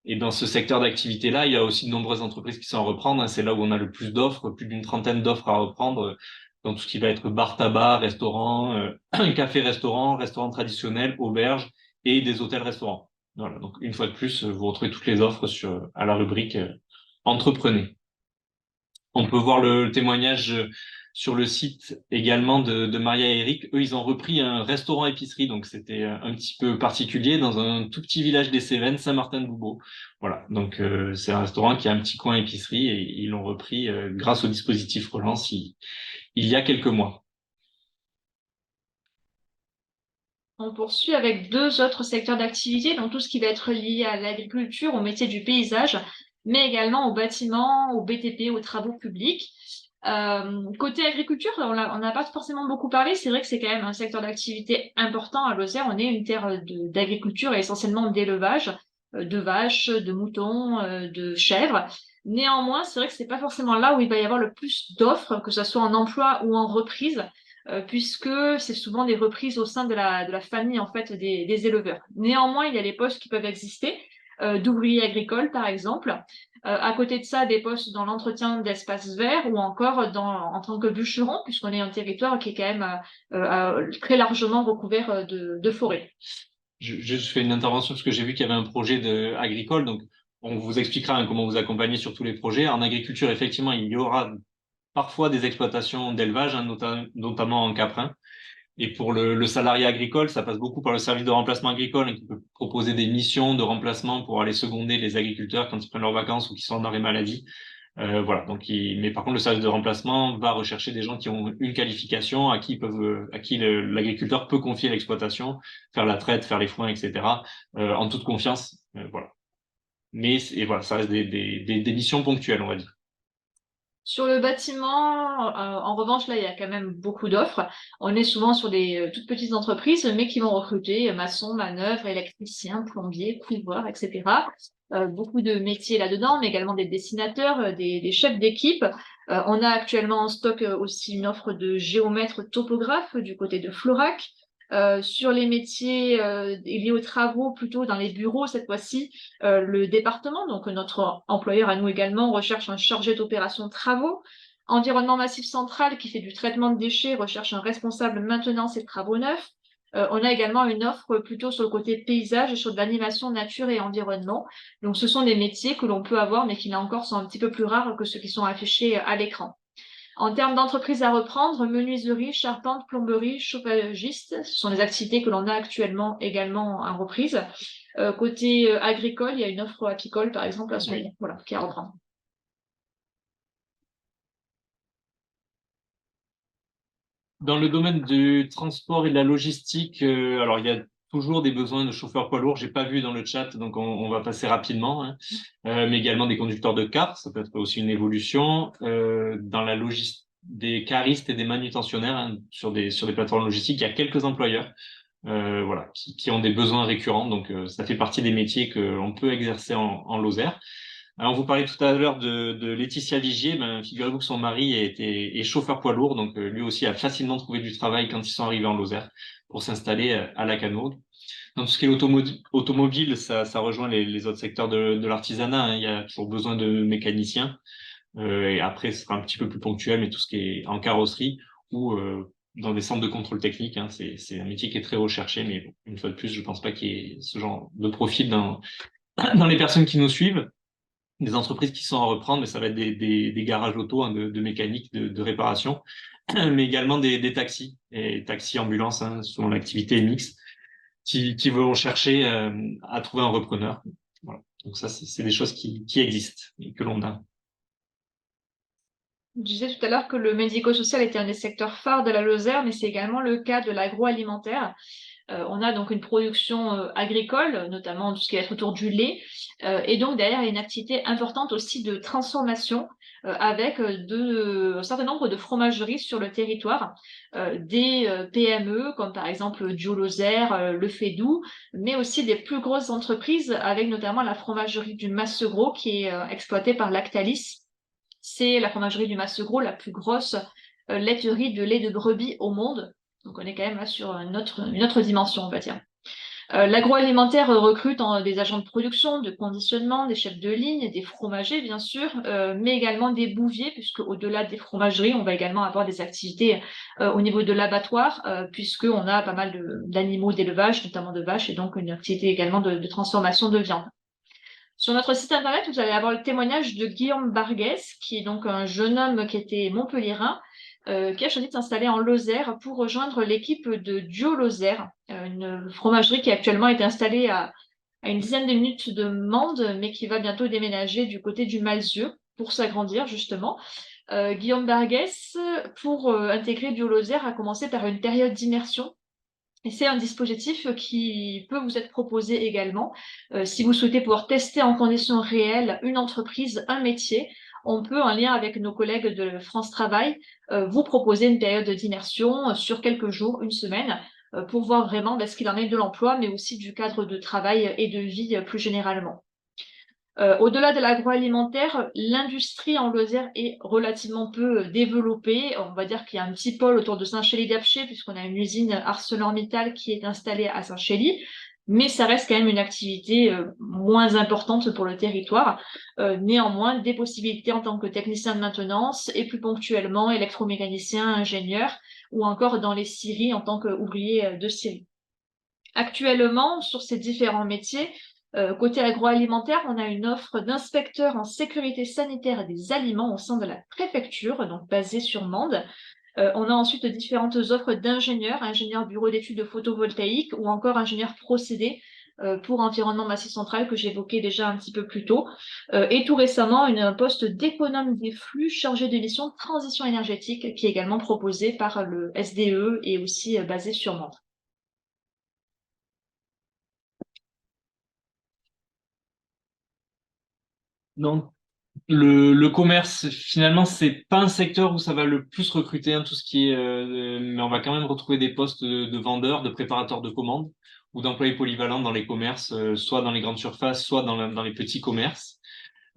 Et dans ce secteur d'activité-là, il y a aussi de nombreuses entreprises qui sont à reprendre, hein. C'est là où on a le plus d'offres, plus d'une trentaine d'offres à reprendre dans tout ce qui va être bar-tabac, restaurant, café-restaurant, restaurant traditionnel, auberge et des hôtels-restaurants. Voilà. Donc, une fois de plus, vous retrouvez toutes les offres à la rubrique Entreprenez. On peut voir le témoignage sur le site également de Maria et Eric. Eux, ils ont repris un restaurant-épicerie, donc c'était un petit peu particulier dans un tout petit village des Cévennes, Saint-Martin-de-Boubeau. Voilà, donc c'est un restaurant qui a un petit coin épicerie et ils l'ont repris grâce au dispositif Relance il y a quelques mois. On poursuit avec deux autres secteurs d'activité, donc tout ce qui va être lié à l'agriculture, au métier du paysage, mais également au bâtiment, au BTP, aux travaux publics. Côté agriculture, on n'a pas forcément beaucoup parlé. C'est vrai que c'est quand même un secteur d'activité important à Lozère. On est une terre d'agriculture et essentiellement d'élevage, de vaches, de moutons, de chèvres. Néanmoins, c'est vrai que c'est pas forcément là où il va y avoir le plus d'offres, que ce soit en emploi ou en reprise, puisque c'est souvent des reprises au sein de la famille en fait des éleveurs. Néanmoins, il y a les postes qui peuvent exister, d'ouvriers agricoles par exemple. À côté de ça, des postes dans l'entretien d'espaces verts ou encore en tant que bûcheron, puisqu'on est un territoire qui est quand même très largement recouvert de forêts. Je fais une intervention parce que j'ai vu qu'il y avait un projet agricole, donc on vous expliquera hein, comment vous accompagner sur tous les projets. En agriculture, effectivement, il y aura parfois des exploitations d'élevage, hein, notamment en caprin. Et pour le salarié agricole, ça passe beaucoup par le service de remplacement agricole, hein, qui peut proposer des missions de remplacement pour aller seconder les agriculteurs quand ils prennent leurs vacances ou qui sont en arrêt maladie. Voilà. Donc, mais par contre, le service de remplacement va rechercher des gens qui ont une qualification, à qui l'agriculteur peut confier l'exploitation, faire la traite, faire les foins, etc. En toute confiance. Voilà. Et voilà, ça reste des missions ponctuelles, on va dire. Sur le bâtiment, en revanche, là, il y a quand même beaucoup d'offres. On est souvent sur des toutes petites entreprises, mais qui vont recruter maçons, manœuvres, électriciens, plombiers, couvreurs, etc. Beaucoup de métiers là-dedans, mais également des dessinateurs, des chefs d'équipe. On a actuellement en stock aussi une offre de géomètre topographe du côté de Florac. Sur les métiers liés aux travaux, plutôt dans les bureaux cette fois-ci, le département, donc notre employeur à nous également, recherche un chargé d'opération travaux. Environnement Massif Central, qui fait du traitement de déchets, recherche un responsable maintenance et travaux neufs. On a également une offre plutôt sur le côté paysage et sur de l'animation nature et environnement. Donc ce sont des métiers que l'on peut avoir, mais qui là encore sont un petit peu plus rares que ceux qui sont affichés à l'écran. En termes d'entreprises à reprendre, menuiserie, charpente, plomberie, chauffagiste, ce sont des activités que l'on a actuellement également en reprise. Côté agricole, il y a une offre apicole, par exemple, à ce moment, voilà, qui est à reprendre. Dans le domaine du transport et de la logistique, alors il y a toujours des besoins de chauffeurs poids lourds. J'ai pas vu dans le chat, donc on va passer rapidement, hein. Mais également des conducteurs de cars, ça peut être aussi une évolution. Dans la logistique, des caristes et des manutentionnaires hein, sur des plateformes logistiques, il y a quelques employeurs, voilà, qui ont des besoins récurrents. Donc ça fait partie des métiers que l'on peut exercer en Lozère. Alors, on vous parlait tout à l'heure de Laetitia Vigier. Ben, figurez-vous que son mari est chauffeur poids lourd, donc lui aussi a facilement trouvé du travail quand ils sont arrivés en Lozère pour s'installer à Lacanourgue. Dans tout ce qui est automobile, ça rejoint les autres secteurs de l'artisanat, hein. Il y a toujours besoin de mécaniciens. Et après, ce sera un petit peu plus ponctuel, mais tout ce qui est en carrosserie ou dans des centres de contrôle technique, hein, c'est un métier qui est très recherché, mais bon, une fois de plus, je pense pas qu'il y ait ce genre de profil dans les personnes qui nous suivent. des entreprises qui sont à reprendre, mais ça va être des garages auto, hein, de mécanique, de réparation, mais également des taxis et taxis ambulances, hein, selon l'activité mixte, qui vont chercher à trouver un repreneur. Voilà. Donc ça, c'est des choses qui existent et que l'on a. Je disais tout à l'heure que le médico-social était un des secteurs phares de la Lozère, mais c'est également le cas de l'agroalimentaire. On a donc une production agricole, notamment tout ce qui va être autour du lait, et donc derrière il y a une activité importante aussi de transformation avec un certain nombre de fromageries sur le territoire, des PME comme par exemple Dio Lozère, Le Fédoux, mais aussi des plus grosses entreprises avec notamment la fromagerie du Massegros qui est exploitée par Lactalis. C'est la fromagerie du Massegros, la plus grosse laiterie de lait de brebis au monde. Donc on est quand même là sur une autre dimension, on va dire. L'agroalimentaire recrute des agents de production, de conditionnement, des chefs de ligne, des fromagers bien sûr, mais également des bouviers, puisque au-delà des fromageries, on va également avoir des activités au niveau de l'abattoir, puisqu'on a pas mal d'animaux d'élevage, notamment de vaches, et donc une activité également de transformation de viande. Sur notre site internet, vous allez avoir le témoignage de Guillaume Barguès, qui est donc un jeune homme qui était montpelliérain, qui a choisi de s'installer en Lozère pour rejoindre l'équipe de Dio Lozère, une fromagerie qui actuellement est installée à une dizaine de minutes de Mende, mais qui va bientôt déménager du côté du Malzieu pour s'agrandir justement. Guillaume Barguès, pour intégrer Dio Lozère, a commencé par une période d'immersion et c'est un dispositif qui peut vous être proposé également. Si vous souhaitez pouvoir tester en conditions réelles une entreprise, un métier, on peut, en lien avec nos collègues de France Travail, vous proposer une période d'immersion sur quelques jours, une semaine, pour voir vraiment ce qu'il en est de l'emploi, mais aussi du cadre de travail et de vie plus généralement. Au-delà de l'agroalimentaire, l'industrie en Lozère est relativement peu développée. On va dire qu'il y a un petit pôle autour de Saint-Chély-d'Apcher, puisqu'on a une usine ArcelorMittal qui est installée à Saint-Chély, mais ça reste quand même une activité moins importante pour le territoire. Néanmoins, des possibilités en tant que technicien de maintenance et plus ponctuellement électromécanicien, ingénieur, ou encore dans les scieries en tant qu'ouvrier de scierie. Actuellement, sur ces différents métiers, côté agroalimentaire, on a une offre d'inspecteur en sécurité sanitaire des aliments au sein de la préfecture, donc basée sur Mende. On a ensuite différentes offres d'ingénieurs, ingénieurs bureau d'études photovoltaïques ou encore ingénieurs procédés pour environnement massif central que j'évoquais déjà un petit peu plus tôt. Et tout récemment, un poste d'économe des flux chargé de mission de transition énergétique qui est également proposé par le SDE et aussi basé sur Mende. Donc, le commerce, finalement, c'est pas un secteur où ça va le plus recruter, hein, tout ce qui est, mais on va quand même retrouver des postes de vendeurs, de préparateurs de commandes ou d'employés polyvalents dans les commerces, soit dans les grandes surfaces, soit dans les petits commerces.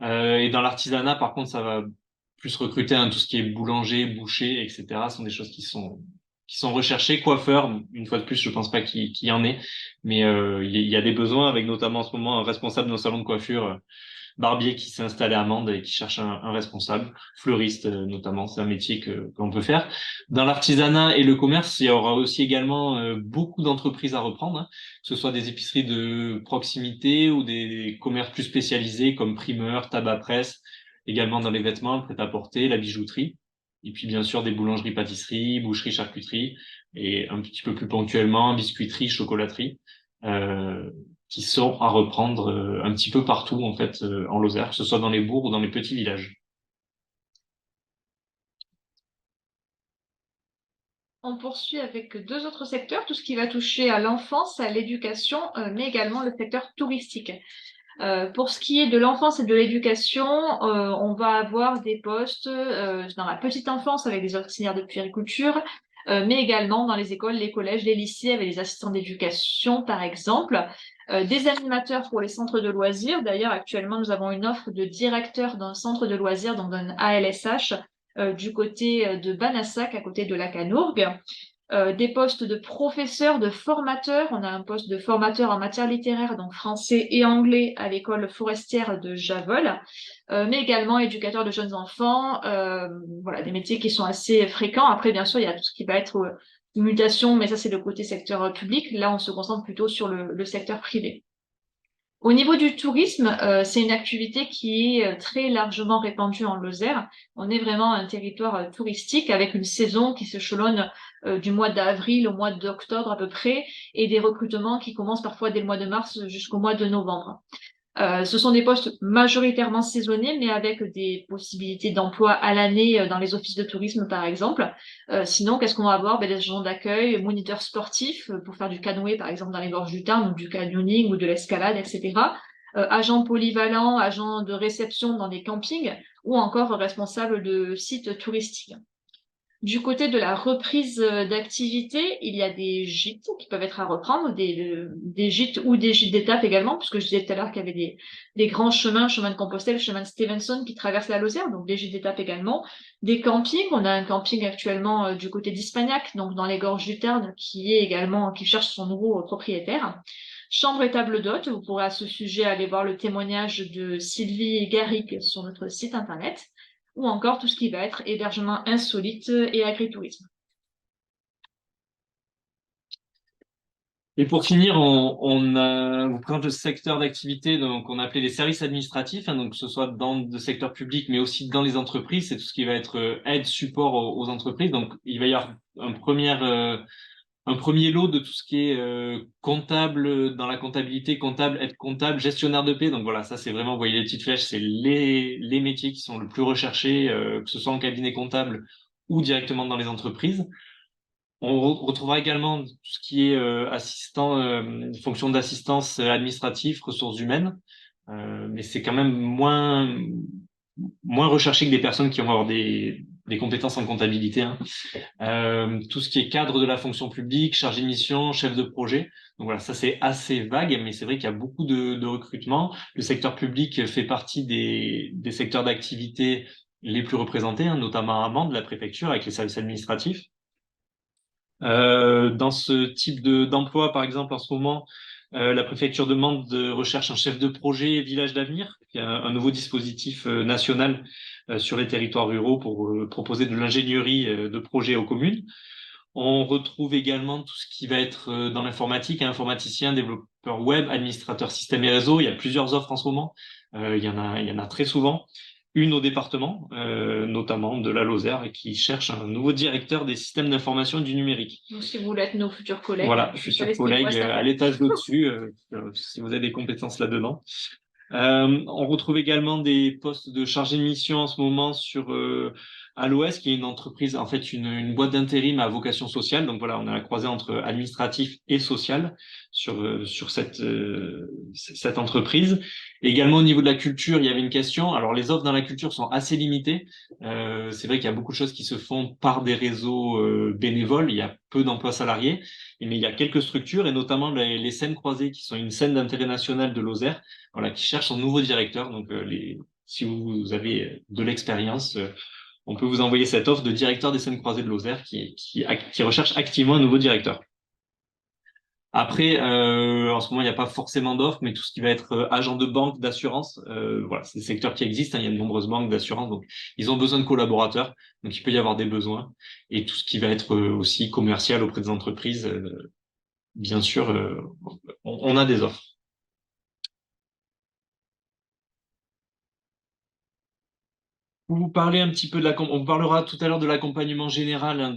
Et dans l'artisanat, par contre, ça va plus recruter, hein, tout ce qui est boulanger, boucher, etc. Ce sont des choses qui sont recherchées. Coiffeurs, une fois de plus, je pense pas qu'il y en ait, mais il y a des besoins avec notamment en ce moment un responsable de nos salons de coiffure. Barbier qui s'est installé à Mende et qui cherche un responsable, fleuriste notamment, c'est un métier qu'on peut faire. Dans l'artisanat et le commerce, il y aura aussi également beaucoup d'entreprises à reprendre, hein, que ce soit des épiceries de proximité ou des commerces plus spécialisés comme primeurs, tabac presse, également dans les vêtements, le prêt-à-porter, la bijouterie. Et puis bien sûr des boulangeries, pâtisseries, boucheries, charcuteries, et un petit peu plus ponctuellement biscuiterie, chocolaterie. Euh, qui sont à reprendre un petit peu partout en fait en Lozère, que ce soit dans les bourgs ou dans les petits villages. On poursuit avec deux autres secteurs, tout ce qui va toucher à l'enfance, à l'éducation, mais également le secteur touristique. Pour ce qui est de l'enfance et de l'éducation, on va avoir des postes dans la petite enfance avec des auxiliaires de puériculture, mais également dans les écoles, les collèges, les lycées avec les assistants d'éducation, par exemple. Des animateurs pour les centres de loisirs. D'ailleurs, actuellement, nous avons une offre de directeur d'un centre de loisirs, donc d'un ALSH, du côté de Banassac, à côté de la Canourgue. Des postes de professeurs, de formateurs. On a un poste de formateur en matière littéraire, donc français et anglais, à l'école forestière de Javol, mais également éducateur de jeunes enfants. Voilà, des métiers qui sont assez fréquents. Après, bien sûr, il y a tout ce qui va être mutation, mais ça, c'est le côté secteur public. Là, on se concentre plutôt sur le secteur privé. Au niveau du tourisme, c'est une activité qui est très largement répandue en Lozère. On est vraiment un territoire touristique avec une saison qui s'échelonne du mois d'avril au mois d'octobre à peu près et des recrutements qui commencent parfois dès le mois de mars jusqu'au mois de novembre. Ce sont des postes majoritairement saisonniers, mais avec des possibilités d'emploi à l'année dans les offices de tourisme, par exemple. Sinon, qu'est-ce qu'on va avoir? Ben, des agents d'accueil, moniteurs sportifs pour faire du canoë, par exemple, dans les gorges du Tarn, ou du canyoning ou de l'escalade, etc. Agents polyvalents, agents de réception dans des campings, ou encore responsables de sites touristiques. Du côté de la reprise d'activité, il y a des gîtes qui peuvent être à reprendre, des gîtes ou des gîtes d'étape également, puisque je disais tout à l'heure qu'il y avait des grands chemins, chemin de Compostelle, chemin de Stevenson qui traversent la Lozère, donc des gîtes d'étape également. Des campings, on a un camping actuellement du côté d'Ispagnac, donc dans les gorges du Terne, qui cherche son nouveau propriétaire. Chambre et table d'hôte, vous pourrez à ce sujet aller voir le témoignage de Sylvie Garrigue sur notre site internet ou encore tout ce qui va être hébergement insolite et agritourisme. Et pour finir, vous présente le secteur d'activité, donc on a appelé les services administratifs, hein, donc que ce soit dans le secteur public, mais aussi dans les entreprises, c'est tout ce qui va être aide, support aux entreprises. Donc il va y avoir un premier lot de tout ce qui est comptable dans la comptabilité, comptable, aide comptable, gestionnaire de paie. Donc voilà, ça c'est vraiment, vous voyez les petites flèches, c'est les métiers qui sont le plus recherchés, que ce soit en cabinet comptable ou directement dans les entreprises. On retrouvera également tout ce qui est fonction d'assistance administrative, ressources humaines, mais c'est quand même moins recherché que des personnes qui vont avoir des compétences en comptabilité, hein. Tout ce qui est cadre de la fonction publique, chargé de mission, chef de projet. Donc voilà, ça c'est assez vague, mais c'est vrai qu'il y a beaucoup de recrutement. Le secteur public fait partie des secteurs d'activité les plus représentés, hein, notamment à Mende, la préfecture, avec les services administratifs. Dans ce type d'emploi, par exemple, en ce moment, la préfecture demande de recherche un chef de projet village d'avenir, qui est un nouveau dispositif national sur les territoires ruraux pour proposer de l'ingénierie de projets aux communes. On retrouve également tout ce qui va être dans l'informatique, informaticien, développeur web, administrateur système et réseau. Il y a plusieurs offres en ce moment. Il y en a très souvent. Une au département, notamment de la Lozère, et qui cherche un nouveau directeur des systèmes d'information et du numérique. Donc, si vous voulez être nos futurs collègues, Voilà, vous futurs savez ce qu'il vous collègues reste à à faire. l'étage d'au-dessus, si vous avez des compétences là-dedans. On retrouve également des postes de chargé de mission en ce moment sur à l'Ouest, qui est une entreprise, en fait, une boîte d'intérim à vocation sociale. Donc voilà, on a la croisée entre administratif et social sur cette entreprise. Également au niveau de la culture, il y avait une question. Alors les offres dans la culture sont assez limitées. C'est vrai qu'il y a beaucoup de choses qui se font par des réseaux bénévoles. Il y a peu d'emplois salariés, mais il y a quelques structures et notamment les scènes croisées, qui sont une scène d'intérêt national de Lozère, voilà, qui cherche son nouveau directeur. Donc, si vous avez de l'expérience, on peut vous envoyer cette offre de directeur des scènes croisées de Lozère qui recherche activement un nouveau directeur. Après, en ce moment, il n'y a pas forcément d'offres, mais tout ce qui va être agent de banque, d'assurance, voilà, c'est des secteurs qui existent, hein, il y a de nombreuses banques d'assurance, donc ils ont besoin de collaborateurs, donc il peut y avoir des besoins. Et tout ce qui va être aussi commercial auprès des entreprises, bien sûr, on a des offres. Pour vous parler un petit peu on parlera tout à l'heure de l'accompagnement général, hein,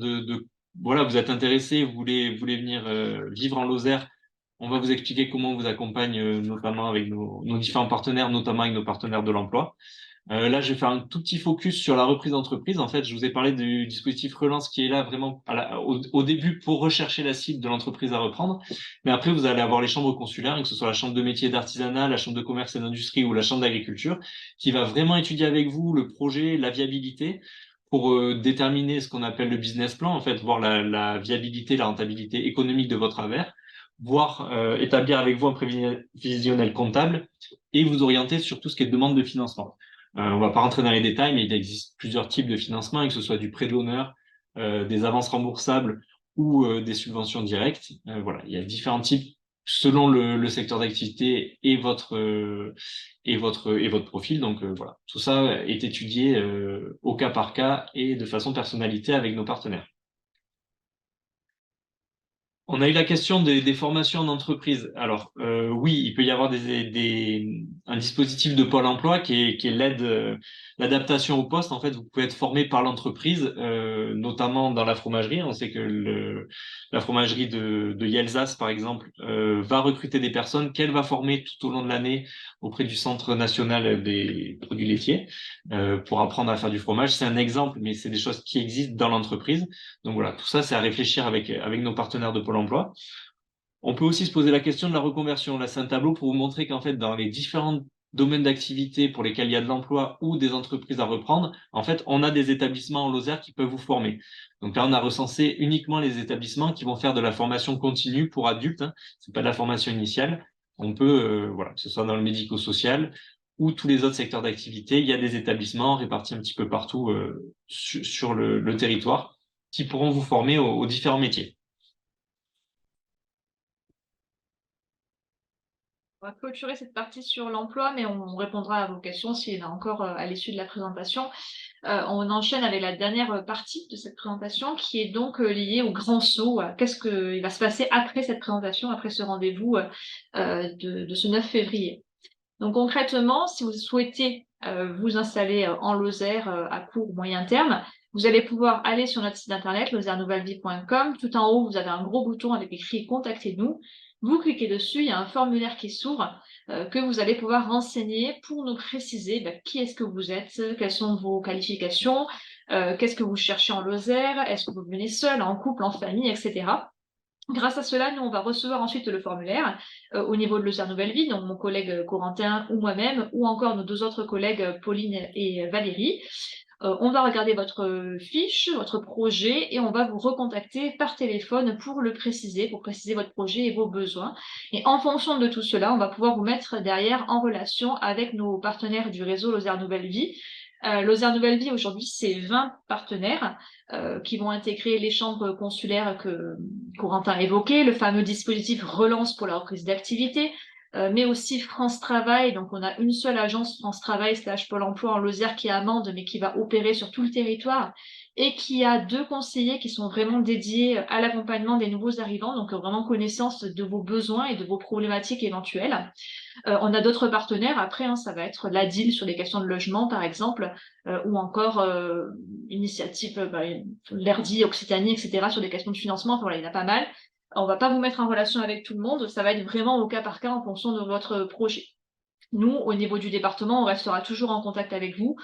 voilà, vous êtes intéressé, vous voulez venir vivre en Lozère. On va vous expliquer comment on vous accompagne, notamment avec nos différents partenaires, notamment avec nos partenaires de l'emploi. Là, je vais faire un tout petit focus sur la reprise d'entreprise. En fait, je vous ai parlé du dispositif Relance qui est là vraiment au début pour rechercher la cible de l'entreprise à reprendre. Mais après, vous allez avoir les chambres consulaires, que ce soit la chambre de métier et d'artisanat, la chambre de commerce et d'industrie ou la chambre d'agriculture, qui va vraiment étudier avec vous le projet, la viabilité, pour déterminer ce qu'on appelle le business plan, en fait, voir la viabilité, la rentabilité économique de votre affaire, voir établir avec vous un prévisionnel comptable et vous orienter sur tout ce qui est demande de financement. On va pas rentrer dans les détails, mais il existe plusieurs types de financement, que ce soit du prêt de l'honneur, des avances remboursables ou des subventions directes. Voilà, il y a différents types selon le secteur d'activité et votre profil. Donc voilà, tout ça est étudié au cas par cas et de façon personnalité avec nos partenaires. On a eu la question des formations en entreprise. Alors, oui, il peut y avoir un dispositif de Pôle emploi qui est l'aide, l'adaptation au poste. En fait, vous pouvez être formé par l'entreprise, notamment dans la fromagerie. On sait que la fromagerie de Yelzas, par exemple, va recruter des personnes qu'elle va former tout au long de l'année auprès du Centre national des produits laitiers, pour apprendre à faire du fromage. C'est un exemple, mais c'est des choses qui existent dans l'entreprise. Donc voilà, tout ça, c'est à réfléchir avec nos partenaires de Pôle emploi. On peut aussi se poser la question de la reconversion. Là, c'est un tableau pour vous montrer qu'en fait, dans les différents domaines d'activité pour lesquels il y a de l'emploi ou des entreprises à reprendre, en fait, on a des établissements en Lozère qui peuvent vous former. Donc là, on a recensé uniquement les établissements qui vont faire de la formation continue pour adultes, hein. C'est pas de la formation initiale. On peut, voilà, que ce soit dans le médico-social ou tous les autres secteurs d'activité, il y a des établissements répartis un petit peu partout sur le territoire qui pourront vous former aux différents métiers. On va clôturer cette partie sur l'emploi, mais on répondra à vos questions s'il y en a encore à l'issue de la présentation. On enchaîne avec la dernière partie de cette présentation qui est donc liée au grand saut. Qu'est-ce qu'il va se passer après cette présentation, après ce rendez-vous de ce 9 février. Donc concrètement, si vous souhaitez vous installer en Lozère à court ou moyen terme, vous allez pouvoir aller sur notre site internet lozèrenouvellevie.com. Tout en haut, vous avez un gros bouton avec écrit Contactez-nous. Vous cliquez dessus, il y a un formulaire qui s'ouvre que vous allez pouvoir renseigner pour nous préciser qui est-ce que vous êtes, quelles sont vos qualifications, qu'est-ce que vous cherchez en Lozère, est-ce que vous venez seul, en couple, en famille, etc. Grâce à cela, nous, on va recevoir ensuite le formulaire au niveau de Lozère Nouvelle Vie, donc mon collègue Corentin ou moi-même, ou encore nos deux autres collègues Pauline et Valérie. On va regarder votre fiche, votre projet, et on va vous recontacter par téléphone pour le préciser, pour préciser votre projet et vos besoins. Et en fonction de tout cela, on va pouvoir vous mettre derrière en relation avec nos partenaires du réseau Lozère Nouvelle Vie. Lozère Nouvelle Vie, aujourd'hui, c'est 20 partenaires qui vont intégrer les chambres consulaires que Corentin a évoquées, le fameux dispositif Relance pour la reprise d'activité, mais aussi France Travail. Donc, on a une seule agence France Travail / Pôle emploi en Lozère qui est à Mende, mais qui va opérer sur tout le territoire et qui a 2 conseillers qui sont vraiment dédiés à l'accompagnement des nouveaux arrivants, donc vraiment connaissance de vos besoins et de vos problématiques éventuelles. On a d'autres partenaires après, hein, ça va être l'ADIL sur les questions de logement, par exemple, ou encore initiative, l'ERDI, Occitanie, etc., sur des questions de financement. Enfin, voilà, il y en a pas mal. On va pas vous mettre en relation avec tout le monde, ça va être vraiment au cas par cas en fonction de votre projet. Nous, au niveau du département, on restera toujours en contact avec vous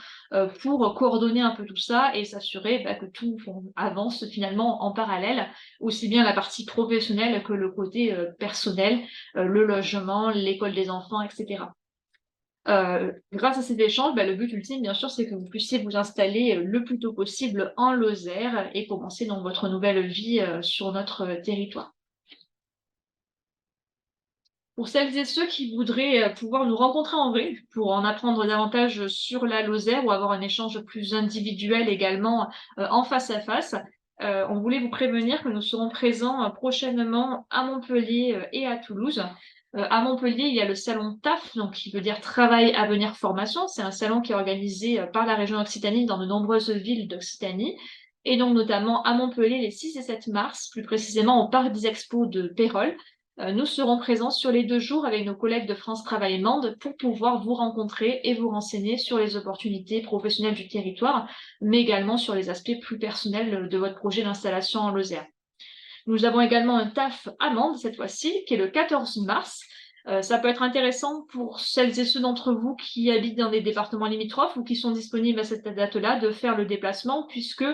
pour coordonner un peu tout ça et s'assurer que tout avance finalement en parallèle, aussi bien la partie professionnelle que le côté personnel, le logement, l'école des enfants, etc. Grâce à ces échanges, le but ultime, bien sûr, c'est que vous puissiez vous installer le plus tôt possible en Lozère et commencer donc votre nouvelle vie sur notre territoire. Pour celles et ceux qui voudraient pouvoir nous rencontrer en vrai, pour en apprendre davantage sur la Lozère ou avoir un échange plus individuel également en face à face, on voulait vous prévenir que nous serons présents prochainement à Montpellier et à Toulouse. À Montpellier, il y a le salon TAF, donc qui veut dire Travail, Avenir, Formation. C'est un salon qui est organisé par la région Occitanie dans de nombreuses villes d'Occitanie. Et donc notamment à Montpellier les 6 et 7 mars, plus précisément au Parc des Expos de Pérols. Nous serons présents sur les 2 jours avec nos collègues de France Travail Mende pour pouvoir vous rencontrer et vous renseigner sur les opportunités professionnelles du territoire, mais également sur les aspects plus personnels de votre projet d'installation en Lozère. Nous avons également un TAF à Mende cette fois-ci, qui est le 14 mars. Ça peut être intéressant pour celles et ceux d'entre vous qui habitent dans des départements limitrophes ou qui sont disponibles à cette date-là de faire le déplacement, puisque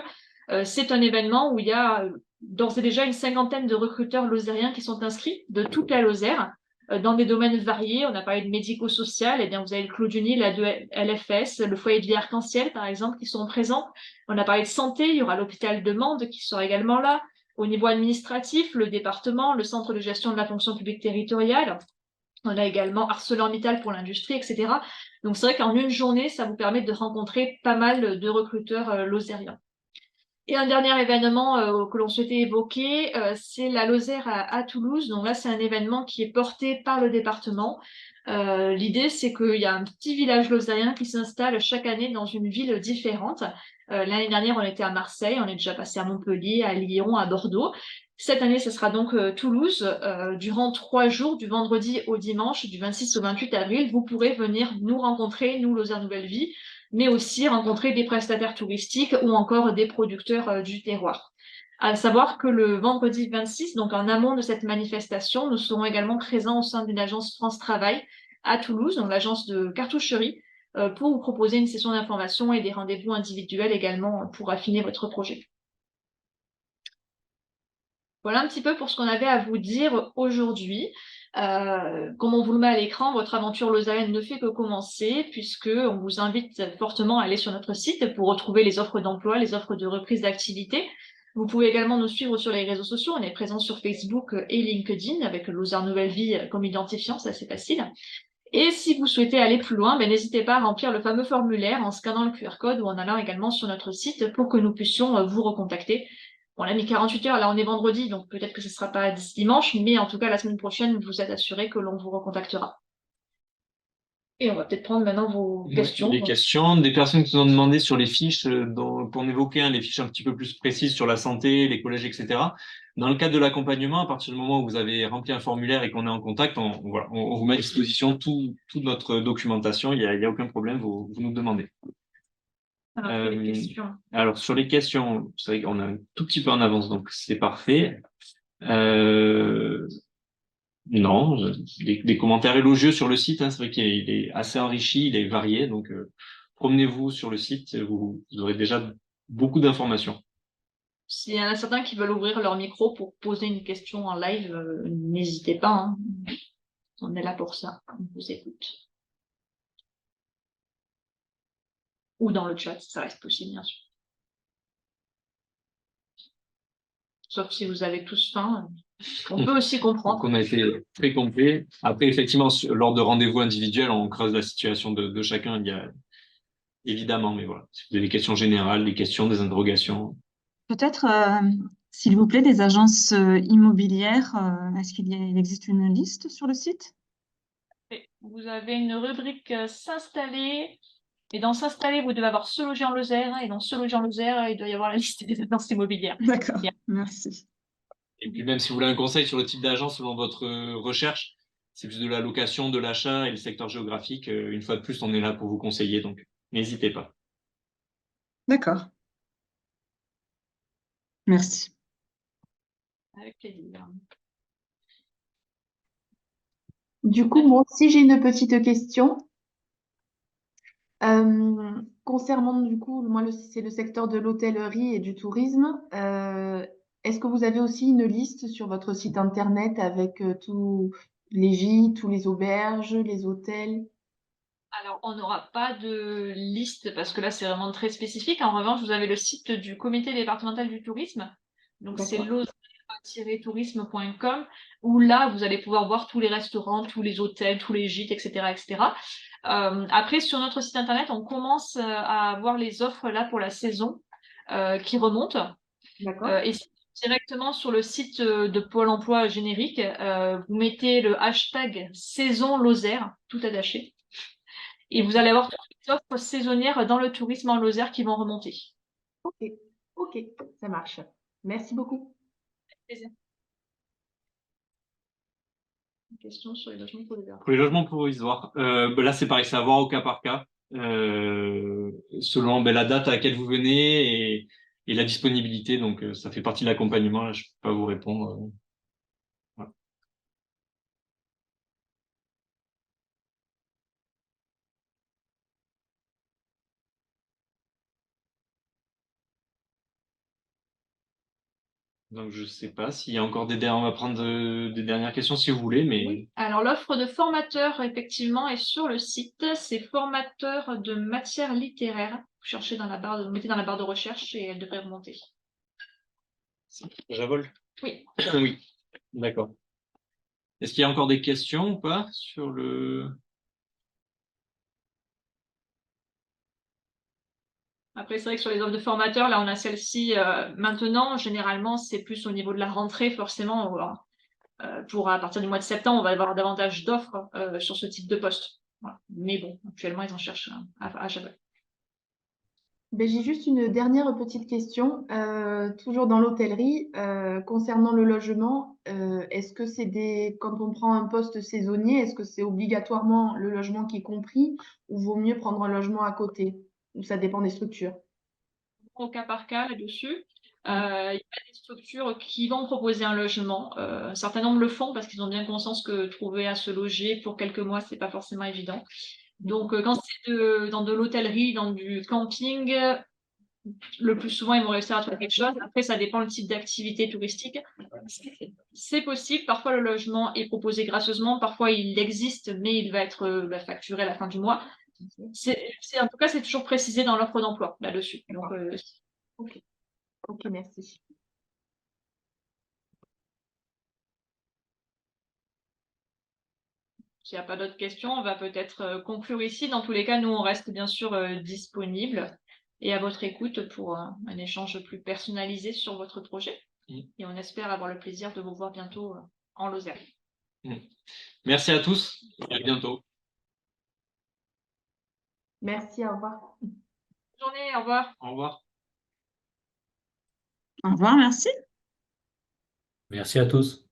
c'est un événement où il y a d'ores et déjà une 50aine de recruteurs lozériens qui sont inscrits de toute la Lozère dans des domaines variés. On a parlé de médico-social, et bien vous avez le Clos du Nil, la 2 LFS, le foyer de vie arc-en-ciel par exemple qui sont présents. On a parlé de santé, il y aura l'hôpital de Mende qui sera également là. Au niveau administratif, le département, le centre de gestion de la fonction publique territoriale. On a également ArcelorMittal pour l'industrie, etc. Donc c'est vrai qu'en une journée, ça vous permet de rencontrer pas mal de recruteurs lozériens. Et un dernier événement que l'on souhaitait évoquer, c'est la Lozère à Toulouse. Donc là, c'est un événement qui est porté par le département. L'idée, c'est qu'il y a un petit village lausanien qui s'installe chaque année dans une ville différente. L'année dernière, on était à Marseille, on est déjà passé à Montpellier, à Lyon, à Bordeaux. Cette année, ce sera donc Toulouse. Durant 3 jours, du vendredi au dimanche, du 26 au 28 avril, vous pourrez venir nous rencontrer, nous, Lausanne Nouvelle Vie, mais aussi rencontrer des prestataires touristiques ou encore des producteurs du terroir. À savoir que le vendredi 26, donc en amont de cette manifestation, nous serons également présents au sein d'une agence France Travail à Toulouse, donc l'agence de cartoucherie, pour vous proposer une session d'information et des rendez-vous individuels également pour affiner votre projet. Voilà un petit peu pour ce qu'on avait à vous dire aujourd'hui. Comme on vous le met à l'écran, votre aventure lausanne ne fait que commencer, puisque on vous invite fortement à aller sur notre site pour retrouver les offres d'emploi, les offres de reprise d'activité. Vous pouvez également nous suivre sur les réseaux sociaux. On est présent sur Facebook et LinkedIn avec Lausanne Nouvelle Vie comme identifiant, c'est assez facile. Et si vous souhaitez aller plus loin, ben, n'hésitez pas à remplir le fameux formulaire en scannant le QR code ou en allant également sur notre site pour que nous puissions vous recontacter. On a mis 48 heures, là on est vendredi, donc peut-être que ce ne sera pas d'ici dimanche, mais en tout cas la semaine prochaine, vous êtes assuré que l'on vous recontactera. Et on va peut-être prendre maintenant vos questions. Des questions, des personnes qui nous ont demandé sur les fiches, pour en évoquer, les fiches un petit peu plus précises sur la santé, les collèges, etc. Dans le cadre de l'accompagnement, à partir du moment où vous avez rempli un formulaire et qu'on est en contact, on vous met à disposition toute notre documentation. Il y a aucun problème, vous nous demandez. Alors, les questions. Alors, sur les questions, c'est vrai qu'on a un tout petit peu en avance, donc c'est parfait. Non, des commentaires élogieux sur le site, c'est vrai qu'il est assez enrichi, il est varié, donc promenez-vous sur le site, vous aurez déjà beaucoup d'informations. S'il y en a certains qui veulent ouvrir leur micro pour poser une question en live, n'hésitez pas, hein. On est là pour ça, on vous écoute. Ou dans le chat, ça reste possible, bien sûr. Sauf si vous avez tous faim, on peut aussi comprendre. Donc on a été très complet. Après, effectivement, lors de rendez-vous individuels, on creuse la situation de chacun. Il y a évidemment, mais voilà, si vous avez des questions générales, des questions, des interrogations. Peut-être, s'il vous plaît, des agences immobilières, est-ce il existe une liste sur le site? Vous avez une rubrique s'installer. Et dans s'installer, vous devez avoir Se loger en Lozère. Et dans Se loger en Lozère, il doit y avoir la liste des agences immobilières. D'accord, merci. Et puis même si vous voulez un conseil sur le type d'agence selon votre recherche, c'est plus de la location, de l'achat et le secteur géographique. Une fois de plus, on est là pour vous conseiller, donc n'hésitez pas. D'accord. Merci. Avec plaisir. Du coup, moi aussi, j'ai une petite question. Concernant, du coup, moi, c'est le secteur de l'hôtellerie et du tourisme. Est-ce que vous avez aussi une liste sur votre site internet avec tous les gîtes, tous les auberges, les hôtels? Alors, on n'aura pas de liste parce que là, c'est vraiment très spécifique. En revanche, vous avez le site du comité départemental du tourisme. Donc, c'est D'accord. lozère-tourisme.com où là, vous allez pouvoir voir tous les restaurants, tous les hôtels, tous les gîtes, etc., etc. Après, sur notre site internet, on commence à avoir les offres là pour la saison qui remontent. D'accord. Et directement sur le site de Pôle emploi générique, vous mettez le hashtag saison Lozère, tout attaché. Et vous allez avoir toutes les offres saisonnières dans le tourisme en Lozère qui vont remonter. Ok, ça marche. Merci beaucoup. Plaisir. Une question sur les logements provisoires. Pour les logements provisoires, là c'est pareil, c'est à voir au cas par cas, selon la date à laquelle vous venez et la disponibilité. Donc ça fait partie de l'accompagnement. Là, je peux pas vous répondre. Voilà. Donc je sais pas s'il y a encore on va prendre des dernières questions si vous voulez, mais Oui. Alors l'offre de formateur effectivement est sur le site. C'est formateur de matière littéraire. Vous cherchez dans la barre, vous mettez dans la barre de recherche et elle devrait remonter. Javol. Oui. Oui, d'accord. Est-ce qu'il y a encore des questions ou pas sur le... Après, c'est vrai que sur les offres de formateurs, là, on a celle-ci maintenant. Généralement, c'est plus au niveau de la rentrée, forcément. Pour à partir du mois de septembre, on va avoir davantage d'offres sur ce type de poste. Voilà. Mais bon, actuellement, ils en cherchent à chaque fois. Ben, j'ai juste une dernière petite question, toujours dans l'hôtellerie, concernant le logement. Est-ce que quand on prend un poste saisonnier, est-ce que c'est obligatoirement le logement qui est compris ou vaut mieux prendre un logement à côté? Ou ça dépend des structures? Au cas par cas là-dessus. Il y a des structures qui vont proposer un logement. Un certain nombre le font parce qu'ils ont bien conscience que trouver à se loger pour quelques mois, c'est pas forcément évident. Donc, quand c'est dans de l'hôtellerie, dans du camping, le plus souvent, ils vont réussir à trouver quelque chose. Après, ça dépend le type d'activité touristique. C'est possible. Parfois, le logement est proposé gracieusement. Parfois, il existe, mais il va être facturé à la fin du mois. En tout cas, c'est toujours précisé dans l'offre d'emploi là-dessus. Donc, Ok, merci. s'il n'y a pas d'autres questions, on va peut-être conclure ici. Dans tous les cas, nous, on reste bien sûr disponible et à votre écoute pour un échange plus personnalisé sur votre projet. Et on espère avoir le plaisir de vous voir bientôt en Lozère. Merci à tous et à bientôt. Merci, au revoir. Bonne journée, au revoir. Au revoir. Au revoir, merci. Merci à tous.